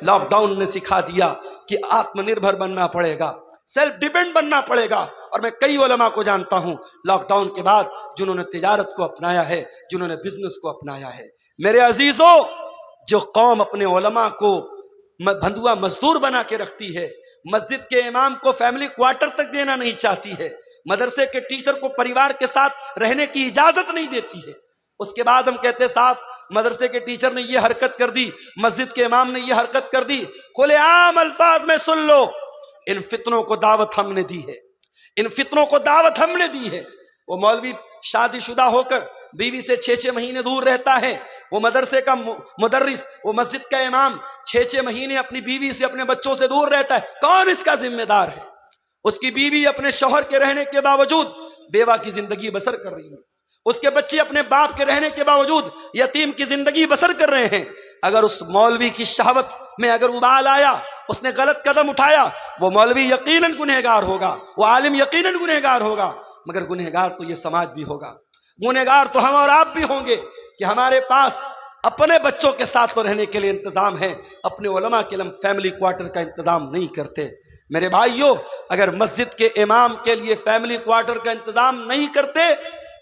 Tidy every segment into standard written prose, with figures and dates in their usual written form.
Lock down نے سکھا دیا کہ آتم نربھر بننا پڑے گا، سیلف ڈیپینڈ بننا پڑے گا۔ اور میں کئی علماء کو جانتا ہوں لاک ڈاؤن کے بعد جنہوں نے تجارت کو اپنایا ہے، جنہوں نے بزنس کو اپنایا ہے۔ میرے عزیزوں، جو قوم اپنے علماء کو بندھوا مزدور بنا کے رکھتی ہے، مسجد کے امام کو فیملی کوارٹر تک دینا نہیں چاہتی ہے، مدرسے کے ٹیچر کو پریوار کے ساتھ رہنے کی اجازت نہیں دیتی ہے، اس کے بعد ہم کہتے صاحب مدرسے کے ٹیچر نے یہ حرکت کر دی، مسجد کے امام نے یہ حرکت کر دی، کھلے عام الفاظ میں سن لو، ان فتنوں کو دعوت ہم نے دی ہے، ان فتنوں کو دعوت ہم نے دی ہے۔ وہ مولوی شادی شدہ ہو کر بیوی سے 6 مہینے دور رہتا ہے، وہ مدرسے کا مدرس، وہ مسجد کا امام 6 مہینے اپنی بیوی سے، اپنے بچوں سے دور رہتا ہے، کون اس کا ذمہ دار ہے؟ اس کی بیوی اپنے شوہر کے رہنے کے باوجود بیوہ کی زندگی بسر کر رہی ہے، اس کے بچے اپنے باپ کے رہنے کے باوجود یتیم کی زندگی بسر کر رہے ہیں۔ اگر اس مولوی کی شہوت میں اگر ابال آیا، اس نے غلط قدم اٹھایا، وہ مولوی یقیناً گنہگار ہوگا، وہ عالم یقیناً گنہگار ہوگا، مگر گنہگار تو یہ سماج بھی ہوگا، گنہگار تو ہم اور آپ بھی ہوں گے کہ ہمارے پاس اپنے بچوں کے ساتھ تو رہنے کے لیے انتظام ہے، اپنے علماء کے لیے فیملی کوارٹر کا انتظام نہیں کرتے۔ میرے بھائیوں، اگر مسجد کے امام کے لیے فیملی کوارٹر کا انتظام نہیں کرتے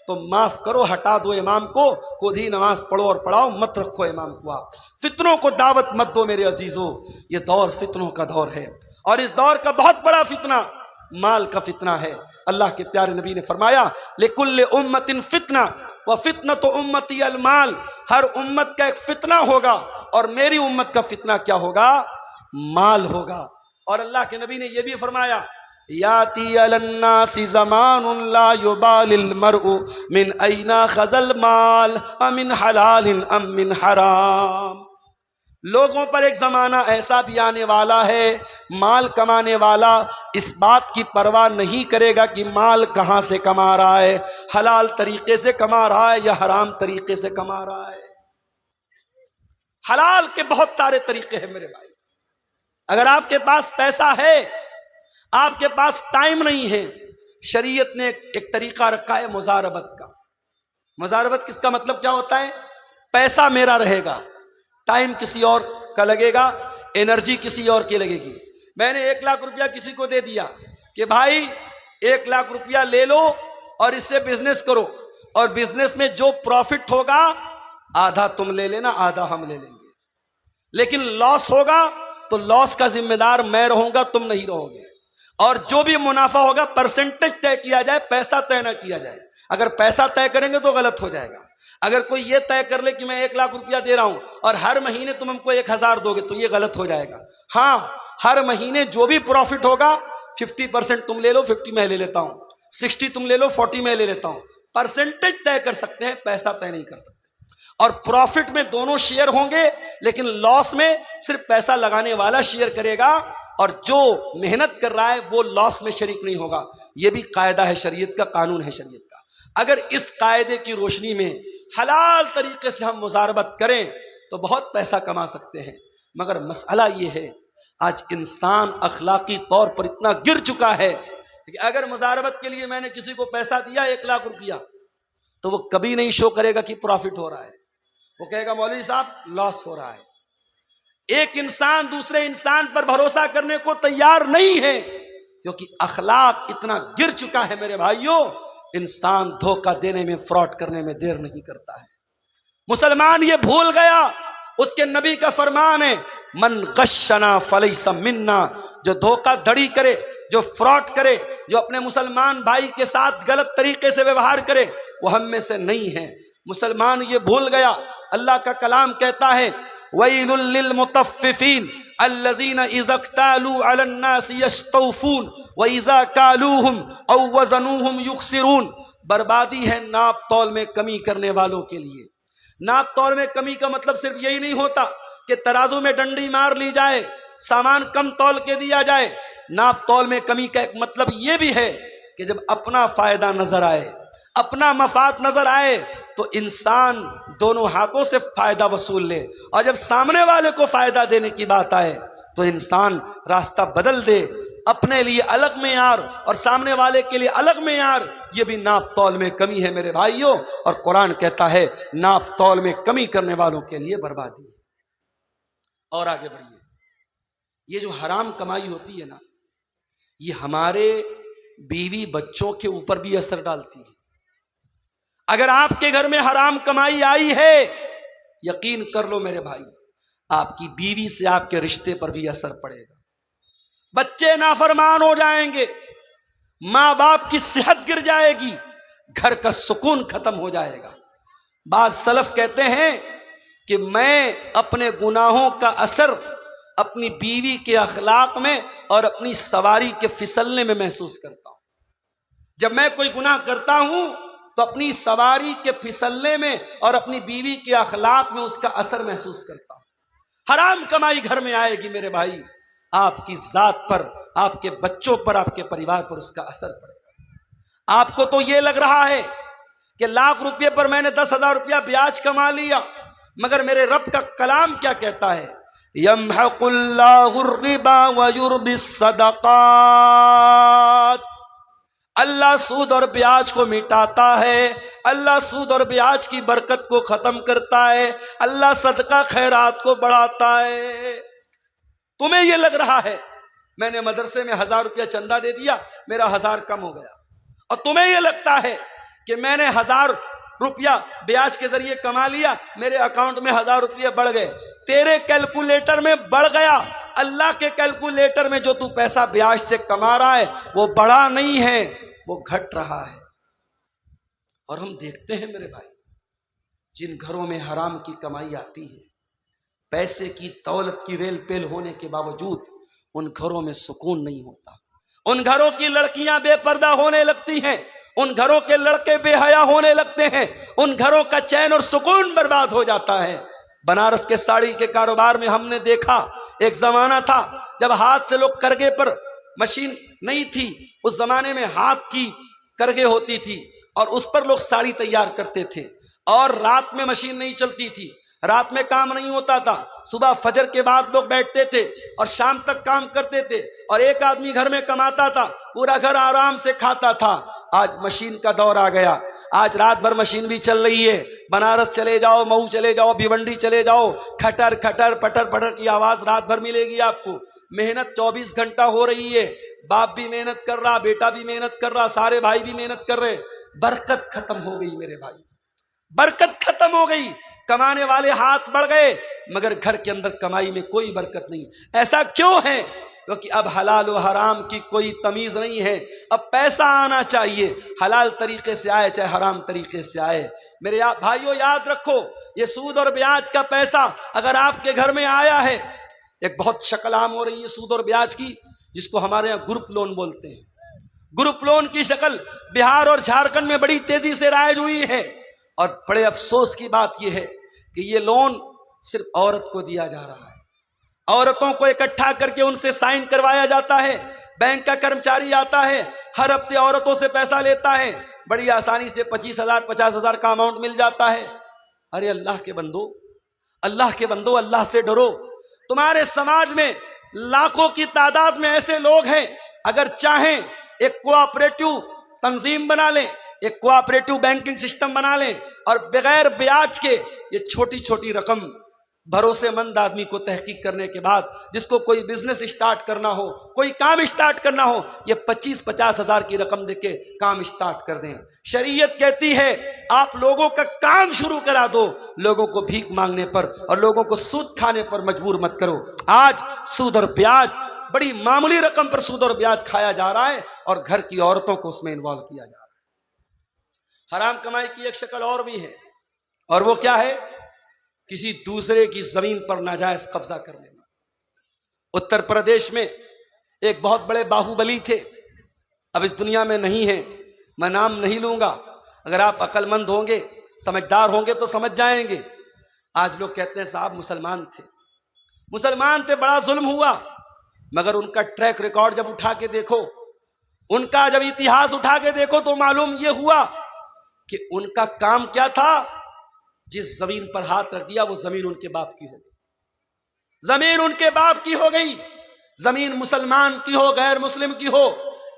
تو معاف کرو، ہٹا دو امام کو، خود ہی نماز پڑھو اور پڑھاؤ، مت رکھو امام کو۔ آپ فتنوں کو دعوت مت دو میرے عزیزوں، یہ دور فتنوں کا دور ہے، اور اس دور کا بہت بڑا فتنہ مال کا فتنہ ہے۔ اللہ کے پیارے نبی نے فرمایا لِكُلِّ أُمَّةٍ فِتْنَةٌ وَفِتْنَةُ أُمَّتِي الْمَالِ، ہر امت کا ایک فتنہ ہوگا، اور میری امت کا فتنہ کیا ہوگا؟ مال ہوگا۔ اور اللہ کے نبی نے یہ بھی فرمایا یاتی علی الناس زمان لا یبال المرء من این اخذ المال امن حلال ام من حرام، لوگوں پر ایک زمانہ ایسا بھی آنے والا ہے، مال کمانے والا اس بات کی پرواہ نہیں کرے گا کہ مال کہاں سے کما رہا ہے، حلال طریقے سے کما رہا ہے یا حرام طریقے سے کما رہا ہے۔ حلال کے بہت سارے طریقے ہیں میرے بھائی، اگر آپ کے پاس پیسہ ہے، آپ کے پاس ٹائم نہیں ہے، شریعت نے ایک طریقہ رکھا ہے مزاربت کا۔ مزاربت کس کا مطلب کیا ہوتا ہے؟ پیسہ میرا رہے گا، ٹائم کسی اور کا لگے گا، انرجی کسی اور کی لگے گی۔ میں نے 1 لاکھ روپیہ کسی کو دے دیا کہ بھائی 1 لاکھ روپیہ لے لو اور اس سے بزنس کرو، اور بزنس میں جو پروفٹ ہوگا آدھا تم لے لینا، آدھا ہم لے لیں گے، لیکن لاس ہوگا تو لاس کا ذمہ دار میں رہوں گا، تم نہیں رہو گے، اور جو بھی منافع ہوگا پرسنٹیج طے کیا جائے، پیسہ طے نہ کیا جائے۔ اگر پیسہ طے کریں گے تو غلط ہو جائے گا۔ اگر کوئی یہ طے کر لے کہ میں 1 لاکھ روپیہ دے رہا ہوں اور ہر مہینے تم ہم کو 1000 دو گے تو یہ غلط ہو جائے گا۔ ہاں، ہر مہینے جو بھی پروفٹ ہوگا 50% تم لے لو، 50 میں لے لیتا ہوں، 60 تم لے لو، 40 میں لے لیتا ہوں، پرسنٹیج طے کر سکتے ہیں، پیسہ طے نہیں کر سکتے۔ اور پروفٹ میں دونوں شیئر ہوں گے، لیکن لاس میں صرف پیسہ لگانے والا شیئر کرے گا، اور جو محنت کر رہا ہے وہ لاس میں شریک نہیں ہوگا۔ یہ بھی قاعدہ ہے شریعت کا، قانون ہے شریعت کا۔ اگر اس قاعدے کی روشنی میں حلال طریقے سے ہم مزاربت کریں تو بہت پیسہ کما سکتے ہیں، مگر مسئلہ یہ ہے آج انسان اخلاقی طور پر اتنا گر چکا ہے کہ اگر مزاربت کے لیے میں نے کسی کو پیسہ دیا 1 لاکھ روپیہ تو وہ کبھی نہیں شو کرے گا کہ پروفٹ ہو رہا ہے، وہ کہے گا مولوی صاحب لاس ہو رہا ہے۔ ایک انسان دوسرے انسان پر بھروسہ کرنے کو تیار نہیں ہے، کیونکہ اخلاق اتنا گر چکا ہے میرے بھائیوں، انسان دھوکہ دینے میں، فراڈ کرنے میں دیر نہیں کرتا ہے۔ مسلمان یہ بھول گیا، اس کے نبی کا فرمان ہے من غشنا فلیس منا، جو دھوکہ دھڑی کرے، جو فراڈ کرے، جو اپنے مسلمان بھائی کے ساتھ غلط طریقے سے ویوہار کرے، وہ ہم میں سے نہیں ہے۔ مسلمان یہ بھول گیا، اللہ کا کلام کہتا ہے وَيْلٌ لِّلْمُطَفِّفِينَ الَّذِينَ إِذَا اكْتَالُوا عَلَى النَّاسِ يَسْتَوْفُونَ وَإِذَا كَالُوهُمْ أَوْ وَزَنُوهُمْ يُخْسِرُونَ، بربادی ہے ناپ تول میں کمی کرنے والوں کے لیے۔ ناپ تول میں کمی کا مطلب صرف یہی نہیں ہوتا کہ ترازو میں ڈنڈی مار لی جائے، سامان کم تول کے دیا جائے۔ ناپ تول میں کمی کا ایک مطلب یہ بھی ہے کہ جب اپنا فائدہ نظر آئے، اپنا مفاد نظر آئے تو انسان دونوں ہاتھوں سے فائدہ وصول لے، اور جب سامنے والے کو فائدہ دینے کی بات آئے تو انسان راستہ بدل دے، اپنے لیے الگ معیار اور سامنے والے کے لیے الگ معیار۔ یہ بھی ناپ تول میں کمی ہے میرے بھائیوں، اور قرآن کہتا ہے ناپ تول میں کمی کرنے والوں کے لیے بربادی ہے۔ اور آگے بڑھیے، یہ جو حرام کمائی ہوتی ہے نا، یہ ہمارے بیوی بچوں کے اوپر بھی اثر ڈالتی ہے۔ اگر آپ کے گھر میں حرام کمائی آئی ہے، یقین کر لو میرے بھائی، آپ کی بیوی سے آپ کے رشتے پر بھی اثر پڑے گا، بچے نافرمان ہو جائیں گے، ماں باپ کی صحت گر جائے گی، گھر کا سکون ختم ہو جائے گا۔ بعض سلف کہتے ہیں کہ میں اپنے گناہوں کا اثر اپنی بیوی کے اخلاق میں اور اپنی سواری کے پھسلنے میں محسوس کرتا ہوں۔ جب میں کوئی گناہ کرتا ہوں تو اپنی سواری کے پھسلنے میں اور اپنی بیوی کے اخلاق میں اس کا اثر محسوس کرتا ہوں۔ حرام کمائی گھر میں آئے گی میرے بھائی، آپ کی ذات پر، آپ کے بچوں پر، آپ کے پریوار پر اس کا اثر پڑے گا۔ آپ کو تو یہ لگ رہا ہے کہ لاکھ روپے پر میں نے 10,000 روپیہ بیاج کما لیا، مگر میرے رب کا کلام کیا کہتا ہے؟ یمحق اللہ الربا ویربی الصدقات، اللہ سود اور بیاج کو مٹاتا ہے، اللہ سود اور بیاج کی برکت کو ختم کرتا ہے، اللہ صدقہ خیرات کو بڑھاتا ہے۔ تمہیں یہ لگ رہا ہے میں نے مدرسے میں 1,000 روپیہ چندہ دے دیا، میرا 1,000 کم ہو گیا، اور تمہیں یہ لگتا ہے کہ میں نے 1,000 روپیہ بیاج کے ذریعے کما لیا، میرے اکاؤنٹ میں 1,000 روپیہ بڑھ گئے۔ تیرے کیلکولیٹر میں بڑھ گیا، اللہ کے کیلکولیٹر میں جو تو پیسہ بیاج سے کما رہا ہے وہ بڑھا نہیں ہے، وہ گھٹ رہا ہے۔ اور ہم دیکھتے ہیں میرے بھائی، جن گھروں میں حرام کی کمائی آتی ہے، پیسے کی دولت کی ریل پیل ہونے کے باوجود ان گھروں میں سکون نہیں ہوتا، ان گھروں کی لڑکیاں بے پردہ ہونے لگتی ہیں، ان گھروں کے لڑکے بے حیا ہونے لگتے ہیں، ان گھروں کا چین اور سکون برباد ہو جاتا ہے۔ بنارس کے ساڑی کے کاروبار میں ہم نے دیکھا، ایک زمانہ تھا جب ہاتھ سے لوگ کرگے پر، مشین نہیں تھی اس زمانے میں، ہاتھ کی کرگے ہوتی تھی اور اس پر لوگ ساڑی تیار کرتے تھے، اور رات میں مشین نہیں چلتی تھی، رات میں کام نہیں ہوتا تھا، صبح فجر کے بعد لوگ بیٹھتے تھے اور شام تک کام کرتے تھے، اور ایک آدمی گھر میں کماتا تھا، پورا گھر آرام سے کھاتا تھا۔ آج مشین کا دور آ گیا، آج رات بھر مشین بھی چل رہی ہے، بنارس چلے جاؤ، مئو چلے جاؤ، بھیونڈی چلے جاؤ، کھٹر کھٹر پٹر پٹر کی آواز رات بھر ملے گی آپ کو۔ محنت 24 گھنٹہ ہو رہی ہے، باپ بھی محنت کر رہا، بیٹا بھی محنت کر رہا، سارے بھائی بھی محنت کر رہے، برکت ختم ہو گئی میرے بھائی، برکت ختم ہو گئی، کمانے والے ہاتھ بڑھ گئے مگر گھر کے اندر کمائی میں کوئی برکت نہیں۔ ایسا کیوں ہے؟ کیونکہ اب حلال و حرام کی کوئی تمیز نہیں ہے، اب پیسہ آنا چاہیے، حلال طریقے سے آئے چاہے حرام طریقے سے آئے۔ میرے بھائیوں یاد رکھو، یہ سود اور بیاج کا پیسہ اگر آپ کے گھر میں آیا ہے، ایک بہت شکل عام ہو رہی ہے سود اور بیاج کی، جس کو ہمارے یہاں گروپ لون بولتے ہیں۔ گروپ لون کی شکل بہار اور جھارکھنڈ میں بڑی تیزی سے رائج ہوئی ہے، اور بڑے افسوس کی بات یہ ہے کہ یہ لون صرف عورت کو دیا جا رہا ہے، عورتوں کو اکٹھا کر کے ان سے سائن کروایا جاتا ہے، بینک کا کرمچاری آتا ہے، ہر ہفتے عورتوں سے پیسہ لیتا ہے، بڑی آسانی سے 25,000 50,000 کا اماؤنٹ مل جاتا ہے۔ ارے اللہ کے بندو، اللہ کے بندو، اللہ سے ڈرو۔ تمہارے سماج میں لاکھوں کی تعداد میں ایسے لوگ ہیں، اگر چاہیں ایک کوآپریٹو تنظیم بنا لیں، ایک کوآپریٹو بینکنگ سسٹم بنا لیں، اور بغیر بیاج کے یہ چھوٹی چھوٹی رقم بھروسے مند آدمی کو تحقیق کرنے کے بعد، جس کو کوئی بزنس اسٹارٹ کرنا ہو، کوئی کام اسٹارٹ کرنا ہو، یہ 25-50 ہزار کی رقم دے کے کام اسٹارٹ کر دیں۔ شریعت کہتی ہے آپ لوگوں کا کام شروع کرا دو، لوگوں کو بھیک مانگنے پر اور لوگوں کو سود کھانے پر مجبور مت کرو۔ آج سود اور بیاج، بڑی معمولی رقم پر سود اور بیاج کھایا جا رہا ہے، اور گھر کی عورتوں کو اس میں انوالو کیا جا رہا ہے۔ حرام کمائی کی ایک شکل اور بھی ہے، اور وہ کیا ہے؟ کسی دوسرے کی زمین پر ناجائز قبضہ کر لینا۔ اتر پردیش میں ایک بہت بڑے باہوبلی تھے، اب اس دنیا میں نہیں ہیں، میں نام نہیں لوں گا، اگر آپ عقل مند ہوں گے، سمجھدار ہوں گے تو سمجھ جائیں گے۔ آج لوگ کہتے ہیں صاحب مسلمان تھے، مسلمان تھے، بڑا ظلم ہوا، مگر ان کا ٹریک ریکارڈ جب اٹھا کے دیکھو، ان کا جب اتہاس اٹھا کے دیکھو تو معلوم یہ ہوا کہ ان کا کام کیا تھا؟ جس زمین پر ہاتھ رکھ دیا وہ زمین ان کے باپ کی ہو گئی، زمین ان کے باپ کی ہو گئی، زمین مسلمان کی ہو غیر مسلم کی ہو،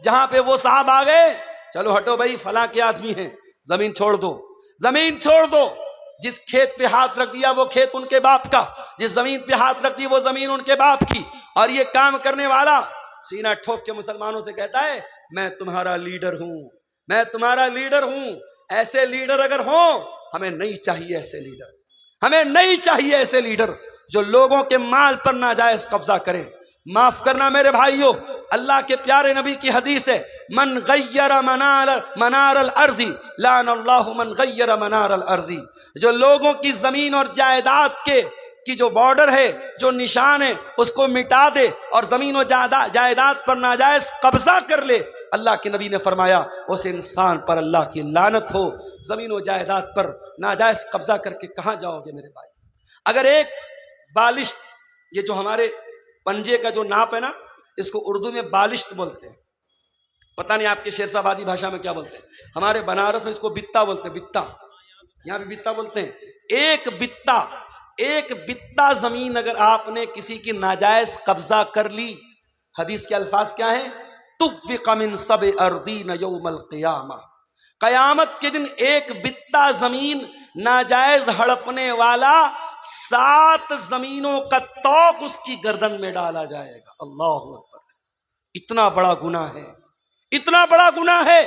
جہاں پہ وہ صاحب آ گئے، چلو ہٹو بھائی فلاں کے آدمی ہیں، زمین چھوڑ دو، زمین چھوڑ دو۔ جس کھیت پہ ہاتھ رکھ دیا وہ کھیت ان کے باپ کا، جس زمین پہ ہاتھ رکھ دی وہ زمین ان کے باپ کی. اور یہ کام کرنے والا سینہ ٹھوک کے مسلمانوں سے کہتا ہے میں تمہارا لیڈر ہوں، میں تمہارا لیڈر ہوں. ایسے لیڈر اگر ہوں، ہمیں نہیں چاہیے ایسے لیڈر، ہمیں نہیں چاہیے ایسے لیڈر جو لوگوں کے مال پر ناجائز قبضہ کریں. معاف کرنا میرے بھائیوں، اللہ کے پیارے نبی کی حدیث ہے من غیر منار الارض لعن اللہ من غیر منار الارض. جو لوگوں کی زمین اور جائیداد کی جو بارڈر ہے، جو نشان ہے، اس کو مٹا دے اور زمین و جائیداد پر ناجائز قبضہ کر لے، اللہ کے نبی نے فرمایا اس انسان پر اللہ کی لعنت ہو. زمین و جائیداد پر ناجائز قبضہ کر کے کہاں جاؤ گے میرے بھائی؟ اگر ایک بالشت، یہ جو ہمارے پنجے کا جو ناپ ہے نا، اس کو اردو میں بالشت بولتے ہیں، پتہ نہیں آپ کے شیر آبادی بھاشا میں کیا بولتے ہیں، ہمارے بنارس میں اس کو بتا بولتے ہیں، بتا، یہاں بھی بتا بولتے ہیں. ایک بتا زمین اگر آپ نے کسی کی ناجائز قبضہ کر لی، حدیث کے الفاظ کیا ہیں؟ تُفِّقَ مِن سَبْعِ أَرْضِينَ يَوْمَ الْقِيَامَةِ. قیامت کے دن ایک بتا زمین ناجائز ہڑپنے والا 7 زمینوں کا توق اس کی گردن میں ڈالا جائے گا. اللہ اکبر! اتنا بڑا گناہ ہے، اتنا بڑا گناہ ہے.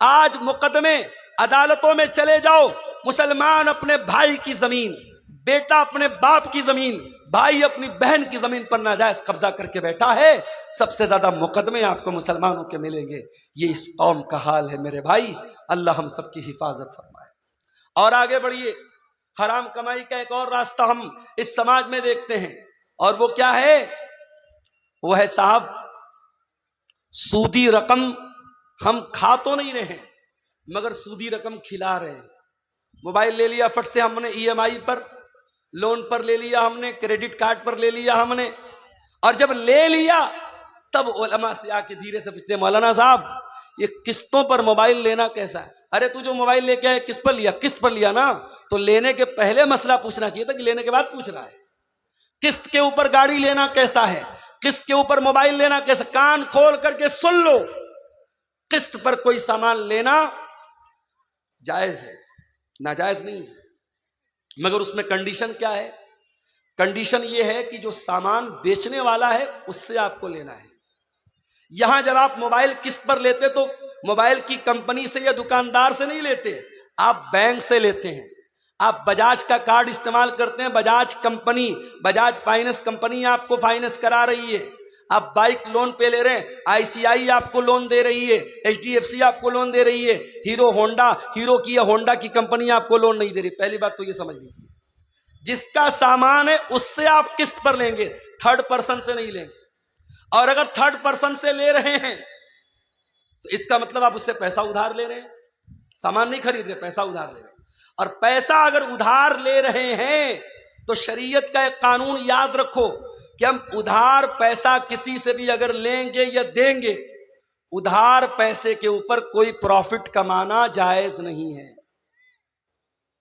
آج مقدمے عدالتوں میں چلے جاؤ، مسلمان اپنے بھائی کی زمین، بیٹا اپنے باپ کی زمین، بھائی اپنی بہن کی زمین پر ناجائز قبضہ کر کے بیٹھا ہے. سب سے زیادہ مقدمے آپ کو مسلمانوں کے ملیں گے. یہ اس قوم کا حال ہے میرے بھائی. اللہ ہم سب کی حفاظت فرمائے. اور آگے بڑھیے، حرام کمائی کا ایک اور راستہ ہم اس سماج میں دیکھتے ہیں، اور وہ کیا ہے؟ وہ ہے صاحب سودی رقم. ہم کھا تو نہیں رہے مگر سودی رقم کھلا رہے ہیں. موبائل لے لیا فٹ سے ہم نے، ای ایم آئی پر، لون پر لے لیا ہم نے، کریڈٹ کارڈ پر لے لیا ہم نے، اور جب لے لیا تب علماء سے آ کے دھیرے سے پوچھتے ہیں مولانا صاحب یہ قسطوں پر موبائل لینا کیسا ہے؟ ارے تو جو موبائل لے کے آئے قسط پر لیا؟ قسط پر لیا نا، تو لینے کے پہلے مسئلہ پوچھنا چاہیے تھا کہ لینے کے بعد پوچھ رہا ہے. قسط کے اوپر گاڑی لینا کیسا ہے؟ قسط کے اوپر موبائل لینا کیسا؟ کان کھول کر کے سن لو، قسط پر کوئی سامان لینا جائز ہے، ناجائز نہیں ہے. مگر اس میں کنڈیشن کیا ہے؟ کنڈیشن یہ ہے کہ جو سامان بیچنے والا ہے اس سے آپ کو لینا ہے. یہاں جب آپ موبائل قسط پر لیتے تو موبائل کی کمپنی سے یا دکاندار سے نہیں لیتے، آپ بینک سے لیتے ہیں. آپ بجاج کا کارڈ استعمال کرتے ہیں، Bajaj company, Bajaj finance company آپ کو فائننس کرا رہی ہے. آپ بائک لون پہ لے رہے ہیں، آئی سی آئی آپ کو لون دے رہی ہے، ایچ ڈی ایف سی آپ کو لون دے رہی ہے، ہیرو کی یا ہونڈا کی کمپنی آپ کو لون نہیں دے رہی. پہلی بات تو یہ سمجھ لیجیے، جس کا سامان ہے اس سے آپ قسط پر لیں گے، تھرڈ پرسن سے نہیں لیں گے. اور اگر تھرڈ پرسن سے لے رہے ہیں تو اس کا مطلب آپ اس سے پیسہ ادھار لے رہے ہیں، سامان نہیں خرید رہے، پیسہ ادھار لے رہے ہیں. اور پیسہ اگر ادھار لے رہے ہیں تو شریعت کا ایک قانون یاد رکھو کہ ہم ادھار پیسہ کسی سے بھی اگر لیں گے یا دیں گے، ادھار پیسے کے اوپر کوئی پروفٹ کمانا جائز نہیں ہے.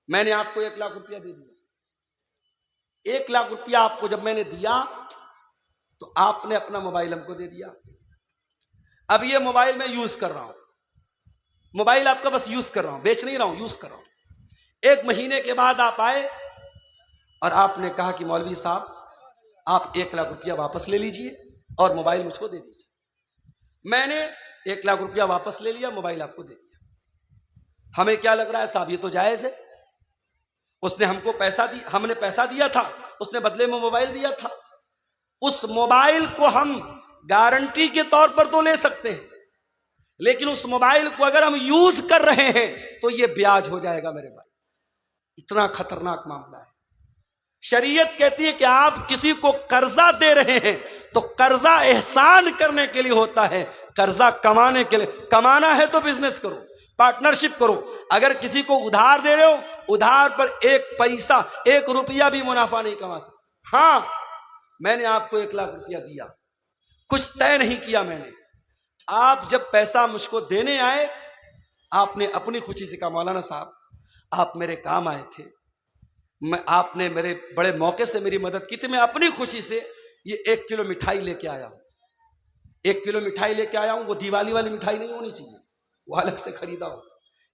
میں نے آپ کو 1 لاکھ روپیہ دے دیا، 1 لاکھ روپیہ آپ کو جب میں نے دیا تو آپ نے اپنا موبائل ہم کو دے دیا. اب یہ موبائل میں یوز کر رہا ہوں، موبائل آپ کا بس یوز کر رہا ہوں، بیچ نہیں رہا ہوں، یوز کر رہا ہوں. 1 مہینے کے بعد آپ آئے اور آپ نے کہا کہ مولوی صاحب آپ 1 لاکھ روپیہ واپس لے لیجئے اور موبائل مجھ کو دے دیجئے. میں نے 1 لاکھ روپیہ واپس لے لیا، موبائل آپ کو دے دیا. ہمیں کیا لگ رہا ہے صاحب یہ تو جائز ہے، اس نے ہم کو پیسہ دی، ہم نے پیسہ دیا تھا، اس نے بدلے میں موبائل دیا تھا. اس موبائل کو ہم گارنٹی کے طور پر تو لے سکتے ہیں، لیکن اس موبائل کو اگر ہم یوز کر رہے ہیں تو یہ بیاج ہو جائے گا میرے بھائی. اتنا خطرناک معاملہ ہے. شریعت کہتی ہے کہ آپ کسی کو قرضہ دے رہے ہیں تو قرضہ احسان کرنے کے لیے ہوتا ہے، قرضہ کمانے کے لیے. کمانا ہے تو بزنس کرو، پارٹنرشپ کرو. اگر کسی کو ادھار دے رہے ہو، ادھار پر 1 پیسہ 1 روپیہ بھی منافع نہیں کما سکتے. ہاں میں نے آپ کو 1 لاکھ روپیہ دیا، کچھ طے نہیں کیا میں نے. آپ جب پیسہ مجھ کو دینے آئے، آپ نے اپنی خوشی سے کہا مولانا صاحب آپ میرے کام آئے تھے، آپ نے میرے بڑے موقع سے میری مدد کی تھی، میں اپنی خوشی سے یہ 1 کلو مٹھائی لے کے آیا ہوں. 1 کلو مٹھائی لے کے آیا ہوں، وہ دیوالی والی مٹھائی نہیں ہونی چاہیے، وہ الگ سے خریدا ہو.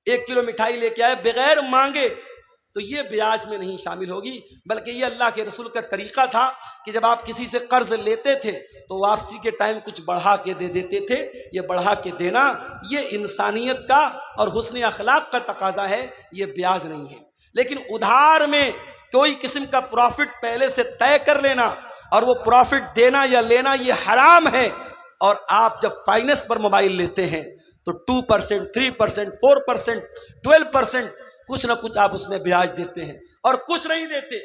1 کلو مٹھائی لے کے آئے بغیر مانگے. تو یہ بیاج میں نہیں شامل ہوگی، بلکہ یہ اللہ کے رسول کا طریقہ تھا کہ جب آپ کسی سے قرض لیتے تھے تو واپسی کے ٹائم کچھ بڑھا کے دے دیتے تھے۔ یہ بڑھا کے دینا یہ انسانیت کا اور حسن اخلاق کا تقاضا ہے، یہ بیاج نہیں ہے۔ لیکن ادھار میں کوئی قسم کا پروفٹ پہلے سے طے کر لینا اور وہ پروفٹ دینا یا لینا یہ حرام ہے۔ اور آپ جب فائننس پر موبائل لیتے ہیں تو 2%، 3%، 4%، 12% کچھ نہ کچھ آپ اس میں بیاج دیتے ہیں، اور کچھ نہیں دیتے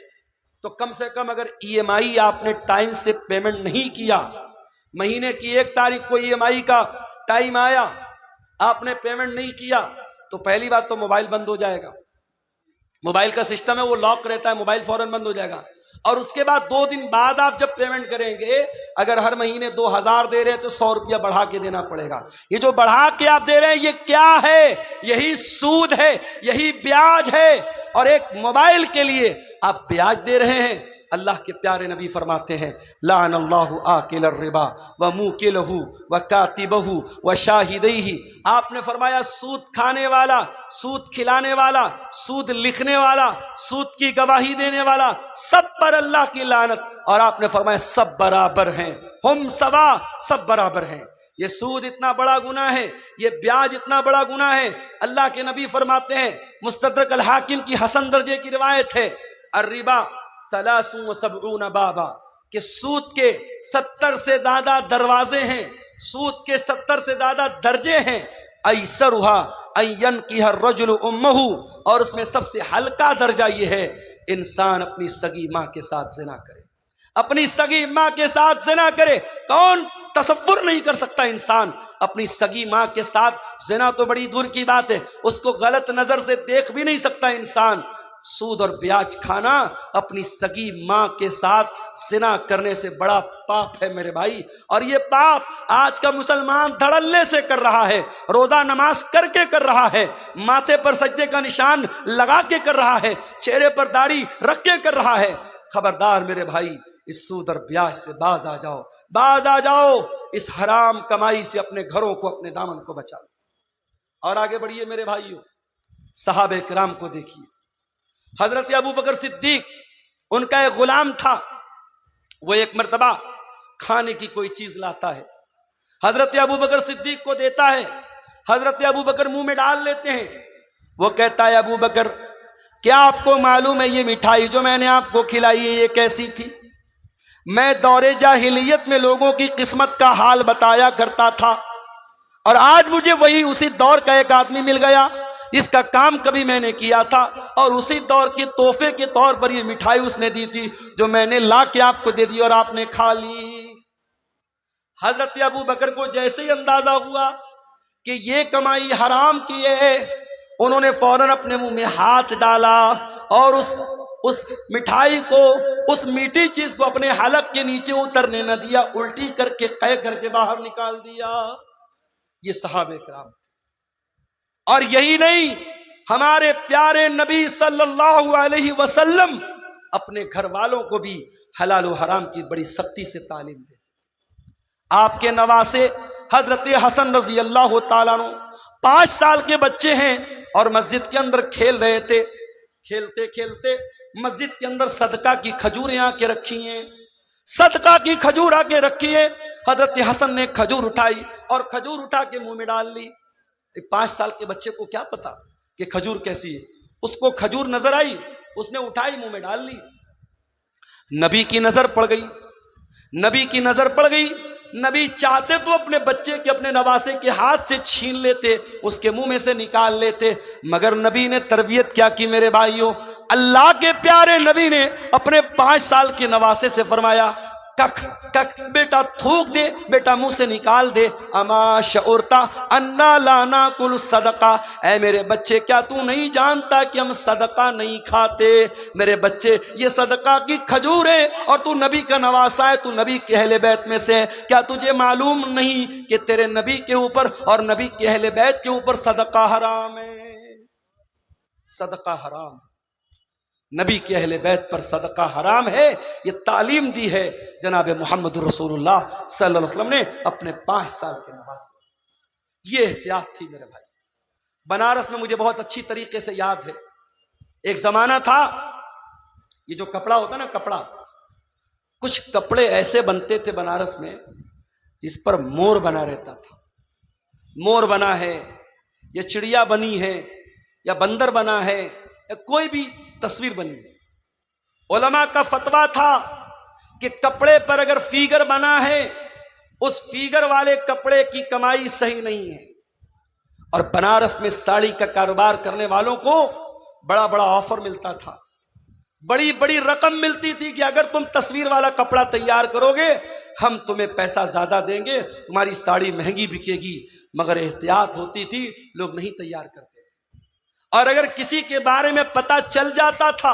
تو کم سے کم اگر ای ایم آئی آپ نے ٹائم سے پیمنٹ نہیں کیا، مہینے کی 1 تاریخ کو ای ایم آئی کا ٹائم آیا، آپ نے پیمنٹ نہیں کیا تو پہلی بات تو موبائل بند ہو جائے گا۔ موبائل کا سسٹم ہے وہ لاک رہتا ہے، موبائل فوراً بند ہو جائے گا۔ اور اس کے بعد 2 دن بعد آپ جب پیمنٹ کریں گے، اگر ہر مہینے 2000 دے رہے ہیں تو 100 روپیہ بڑھا کے دینا پڑے گا۔ یہ جو بڑھا کے آپ دے رہے ہیں یہ کیا ہے؟ یہی سود ہے، یہی بیاج ہے، اور ایک موبائل کے لیے آپ بیاج دے رہے ہیں۔ اللہ کے پیارے نبی فرماتے ہیں لعن اللہ آکل الربا وموکلہ وکاتبہ وشاہدیہ۔ آپ نے فرمایا سود کھانے والا، سود کھلانے والا، سود لکھنے والا، سود کی گواہی دینے والا، سب پر اللہ کی لعنت۔ اور آپ نے فرمایا سب برابر ہیں، ہم سوا، سب برابر ہیں۔ یہ سود اتنا بڑا گناہ ہے، یہ بیاج اتنا بڑا گناہ ہے۔ اللہ کے نبی فرماتے ہیں، مستدرک الحاکم کی حسن درجے کی روایت ہے، الربا 73 بابا، کہ سود کے 70 سے زیادہ دروازے ہیں، سود کے 70 سے زیادہ درجے ہیں۔ ایسرھا ان ینکح الرجل امہ، اور اس میں سب سے ہلکا درجہ یہ ہے انسان اپنی سگی ماں کے ساتھ زنا کرے، اپنی سگی ماں کے ساتھ زنا کرے۔ کون تصور نہیں کر سکتا انسان اپنی سگی ماں کے ساتھ زنا؟ تو بڑی دور کی بات ہے، اس کو غلط نظر سے دیکھ بھی نہیں سکتا انسان۔ سود اور بیاج کھانا اپنی سگی ماں کے ساتھ زنا کرنے سے بڑا پاپ ہے میرے بھائی۔ اور یہ پاپ آج کا مسلمان دھڑلے سے کر رہا ہے، روزہ نماز کر کے کر رہا ہے، ماتھے پر سجدے کا نشان لگا کے کر رہا ہے، چہرے پر داڑھی رکھ کے کر رہا ہے۔ خبردار میرے بھائی، اس سود اور بیاج سے باز آ جاؤ، باز آ جاؤ، اس حرام کمائی سے اپنے گھروں کو، اپنے دامن کو بچا لو۔ اور آگے بڑھیے میرے بھائیوں، صحابہ کرام کو دیکھیے۔ حضرت ابو بکر صدیق، ان کا ایک غلام تھا، وہ ایک مرتبہ کھانے کی کوئی چیز لاتا ہے، حضرت ابو بکر صدیق کو دیتا ہے، حضرت ابو بکر منہ میں ڈال لیتے ہیں۔ وہ کہتا ہے ابو بکر کیا آپ کو معلوم ہے یہ مٹھائی جو میں نے آپ کو کھلائی ہے یہ کیسی تھی؟ میں دور جاہلیت میں لوگوں کی قسمت کا حال بتایا کرتا تھا، اور آج مجھے وہی اسی دور کا ایک آدمی مل گیا، اس کا کام کبھی میں نے کیا تھا، اور اسی دور کے تحفے کے طور پر یہ مٹھائی اس نے دی تھی جو میں نے لا کے آپ کو دے دی اور آپ نے کھا لی۔ حضرت ابو بکر کو جیسے ہی اندازہ ہوا کہ یہ کمائی حرام کی ہے، انہوں نے فوراً اپنے منہ میں ہاتھ ڈالا اور اس مٹھائی کو، اس میٹھی چیز کو اپنے حلق کے نیچے اترنے نہ دیا، الٹی کر کے قے کر کے باہر نکال دیا۔ یہ صحابہ کرام تھے۔ اور یہی نہیں، ہمارے پیارے نبی صلی اللہ علیہ وسلم اپنے گھر والوں کو بھی حلال و حرام کی بڑی سختی سے تعلیم دیتے۔ آپ کے نواسے حضرت حسن رضی اللہ تعالیٰ عنہ 5 سال کے بچے ہیں اور مسجد کے اندر کھیل رہے تھے، کھیلتے کھیلتے مسجد کے اندر صدقہ کی کھجوریں آ کے رکھی ہیں، صدقہ کی کھجور آ کے رکھی ہے۔ حضرت حسن نے کھجور اٹھائی اور کھجور اٹھا کے منہ میں ڈال لی۔ 5 سال کے بچے کو کیا پتا کہ کھجور کیسی ہے؟ اس کو کھجور نظر آئی، اس نے اٹھائی منہ میں ڈال لی۔ نبی کی نظر پڑ گئی، نبی کی نظر پڑ گئی۔ نبی چاہتے تو اپنے بچے کے، اپنے نواسے کے ہاتھ سے چھین لیتے، اس کے منہ میں سے نکال لیتے، مگر نبی نے تربیت کیا کی میرے بھائیوں؟ اللہ کے پیارے نبی نے اپنے 5 سال کے نواسے سے فرمایا کک کک، بیٹا تھوک دے، بیٹا منہ سے نکال دے۔ اما شعورتا انا لا ناکل صدقہ، اے میرے بچے کیا تو نہیں جانتا کہ ہم صدقہ نہیں کھاتے؟ میرے بچے یہ صدقہ کی کھجور ہے اور تو نبی کا نواسا ہے، تو نبی کے اہل بیت میں سے، کیا تجھے معلوم نہیں کہ تیرے نبی کے اوپر اور نبی کے اہل بیت کے اوپر صدقہ حرام ہے؟ صدقہ حرام ہے، نبی کے اہل بیت پر صدقہ حرام ہے۔ یہ تعلیم دی ہے جناب محمد رسول اللہ صلی اللہ علیہ وسلم نے اپنے 5 سال کے نواسے۔ یہ احتیاط تھی میرے بھائی۔ بنارس میں مجھے بہت اچھی طریقے سے یاد ہے، ایک زمانہ تھا، یہ جو کپڑا ہوتا نا کپڑا، کچھ کپڑے ایسے بنتے تھے بنارس میں جس پر مور بنا رہتا تھا. مور بنا ہے یا چڑیا بنی ہے یا بندر بنا ہے یا کوئی بھی تصویر بنی ہے. علماء کا فتویٰ تھا کہ کپڑے پر اگر فیگر بنا ہے اس فیگر والے کپڑے کی کمائی صحیح نہیں ہے. اور بنارس میں ساڑی کا کاروبار کرنے والوں کو بڑا بڑا آفر ملتا تھا، بڑی بڑی رقم ملتی تھی کہ اگر تم تصویر والا کپڑا تیار کرو گے ہم تمہیں پیسہ زیادہ دیں گے، تمہاری ساڑی مہنگی بکے گی. مگر احتیاط ہوتی تھی، لوگ نہیں تیار کرتے تھے. اور اگر کسی کے بارے میں پتہ چل جاتا تھا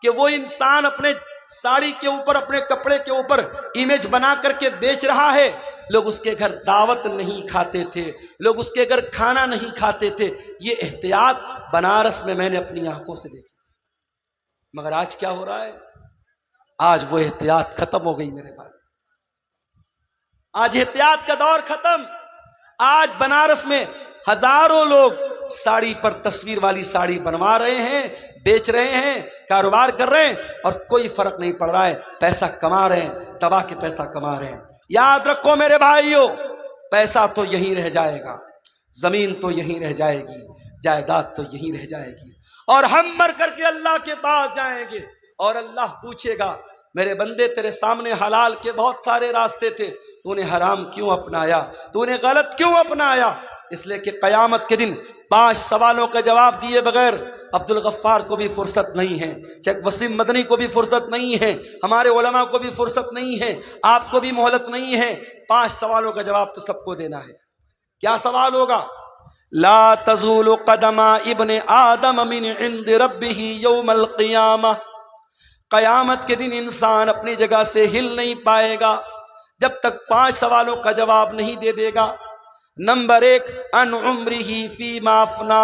کہ وہ انسان اپنے ساڑی کے اوپر، اپنے کپڑے کے اوپر امیج بنا کر کے بیچ رہا ہے، لوگ اس کے گھر دعوت نہیں کھاتے تھے، لوگ اس کے گھر کھانا نہیں کھاتے تھے. یہ احتیاط بنارس میں میں نے اپنی آنکھوں سے دیکھی. مگر آج کیا ہو رہا ہے؟ آج وہ احتیاط ختم ہو گئی میرے بھائی. آج احتیاط کا دور ختم. آج بنارس میں ہزاروں لوگ ساڑی پر تصویر والی ساڑی بنوا رہے ہیں، بیچ رہے ہیں، کاروبار کر رہے ہیں اور کوئی فرق نہیں پڑ رہا ہے. پیسہ کما رہے ہیں، دبا کے پیسہ کما رہے ہیں. یاد رکھو میرے بھائیوں، پیسہ تو یہیں رہ جائے گا، زمین تو یہیں رہ جائے گی، جائیداد تو یہیں رہ جائے گی، اور ہم مر کر کے اللہ کے پاس جائیں گے اور اللہ پوچھے گا میرے بندے تیرے سامنے حلال کے بہت سارے راستے تھے، تو نے حرام کیوں اپنایا، تو نے غلط کیوں اپنایا؟ اس لیے کہ قیامت کے دن 5 سوالوں کا جواب دیے بغیر عبد الغفار کو بھی فرصت نہیں ہے، شیخ وسیم مدنی کو بھی فرصت نہیں ہے، ہمارے علماء کو بھی فرصت نہیں ہے، آپ کو بھی مہلت نہیں ہے. 5 سوالوں کا جواب تو سب کو دینا ہے. کیا سوال ہوگا؟ لا تزول قدم ابن آدم من عند ربه یوم القیامہ. قیامت کے دن انسان اپنی جگہ سے ہل نہیں پائے گا جب تک 5 سوالوں کا جواب نہیں دے دے گا. نمبر 1، ان عمرہ فیما افنا،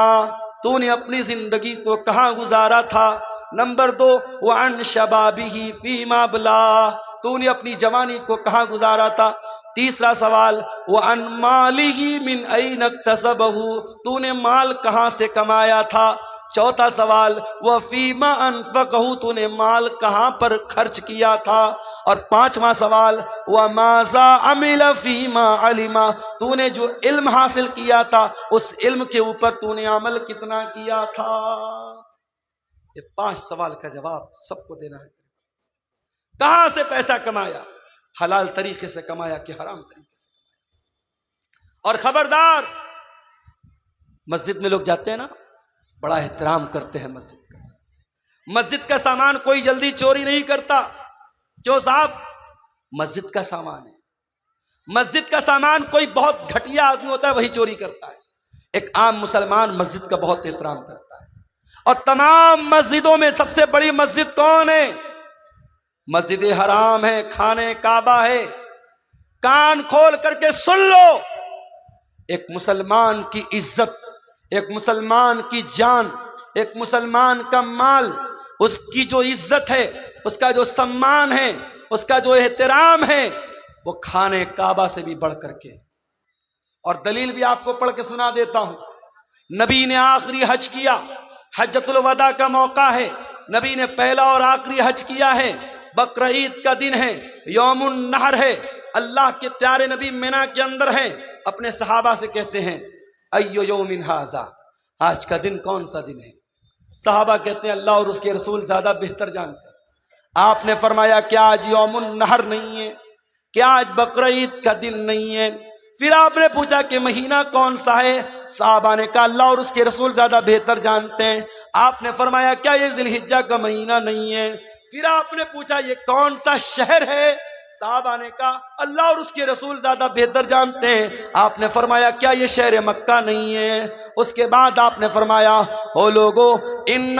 تو نے اپنی زندگی کو کہاں گزارا تھا. نمبر 2، وعن شبابہ فیما بلا، تو نے اپنی جوانی کو کہاں گزارا تھا. تیسرا سوال، وعن مالہ من این اکتسبہ، تو نے مال کہاں سے کمایا تھا. چوتھا سوال، وفیما انفقہ، تو نے مال کہاں پر خرچ کیا تھا. اور 5واں سوال، وماذا عمل فیما علم، تو نے جو علم حاصل کیا تھا اس علم کے اوپر تو نے عمل کتنا کیا تھا. یہ 5 سوال کا جواب سب کو دینا ہے. کہاں سے پیسہ کمایا، حلال طریقے سے کمایا کہ حرام طریقے سے کمایا. اور خبردار، مسجد میں لوگ جاتے ہیں نا، بڑا احترام کرتے ہیں مسجد کا. مسجد کا سامان کوئی جلدی چوری نہیں کرتا. کیوں صاحب؟ مسجد کا سامان ہے. مسجد کا سامان کوئی بہت گھٹیا آدمی ہوتا ہے وہی چوری کرتا ہے. ایک عام مسلمان مسجد کا بہت احترام کرتا ہے. اور تمام مسجدوں میں سب سے بڑی مسجد کون ہے؟ مسجد حرام ہے، خانے کعبہ ہے. کان کھول کر کے سن لو، ایک مسلمان کی عزت، ایک مسلمان کی جان، ایک مسلمان کا مال، اس کی جو عزت ہے، اس کا جو سمان ہے، اس کا جو احترام ہے، وہ خانے کعبہ سے بھی بڑھ کر کے. اور دلیل بھی آپ کو پڑھ کے سنا دیتا ہوں. نبی نے آخری حج کیا، حجۃ الوداع کا موقع ہے، نبی نے پہلا اور آخری حج کیا ہے. بقرہ عید کا دن ہے، یوم النحر ہے. اللہ کے پیارے نبی مینا کے اندر ہیں، اپنے صحابہ سے کہتے ہیں ایو یوم ھذا، آج کا دن کون سا دن ہے؟ صحابہ کہتے ہیں اللہ اور اس کے رسول زیادہ بہتر جانتے ہیں. آپ نے فرمایا کیا آج یوم النحر نہیں ہے؟ کیا آج بقرہ عید کا دن نہیں ہے؟ پھر آپ نے پوچھا کہ مہینہ کون سا ہے؟ صحابہ نے کہا اللہ اور اس کے رسول زیادہ بہتر جانتے ہیں. آپ نے فرمایا کیا یہ ذی الحجہ کا مہینہ نہیں ہے؟ پھر آپ نے پوچھا یہ کون سا شہر ہے؟ صحابہ نے کہا اللہ اور اس کے رسول زیادہ بہتر جانتے ہیں. آپ نے فرمایا کیا یہ شہر مکہ نہیں ہے؟ اس کے بعد آپ نے فرمایا او لوگو ان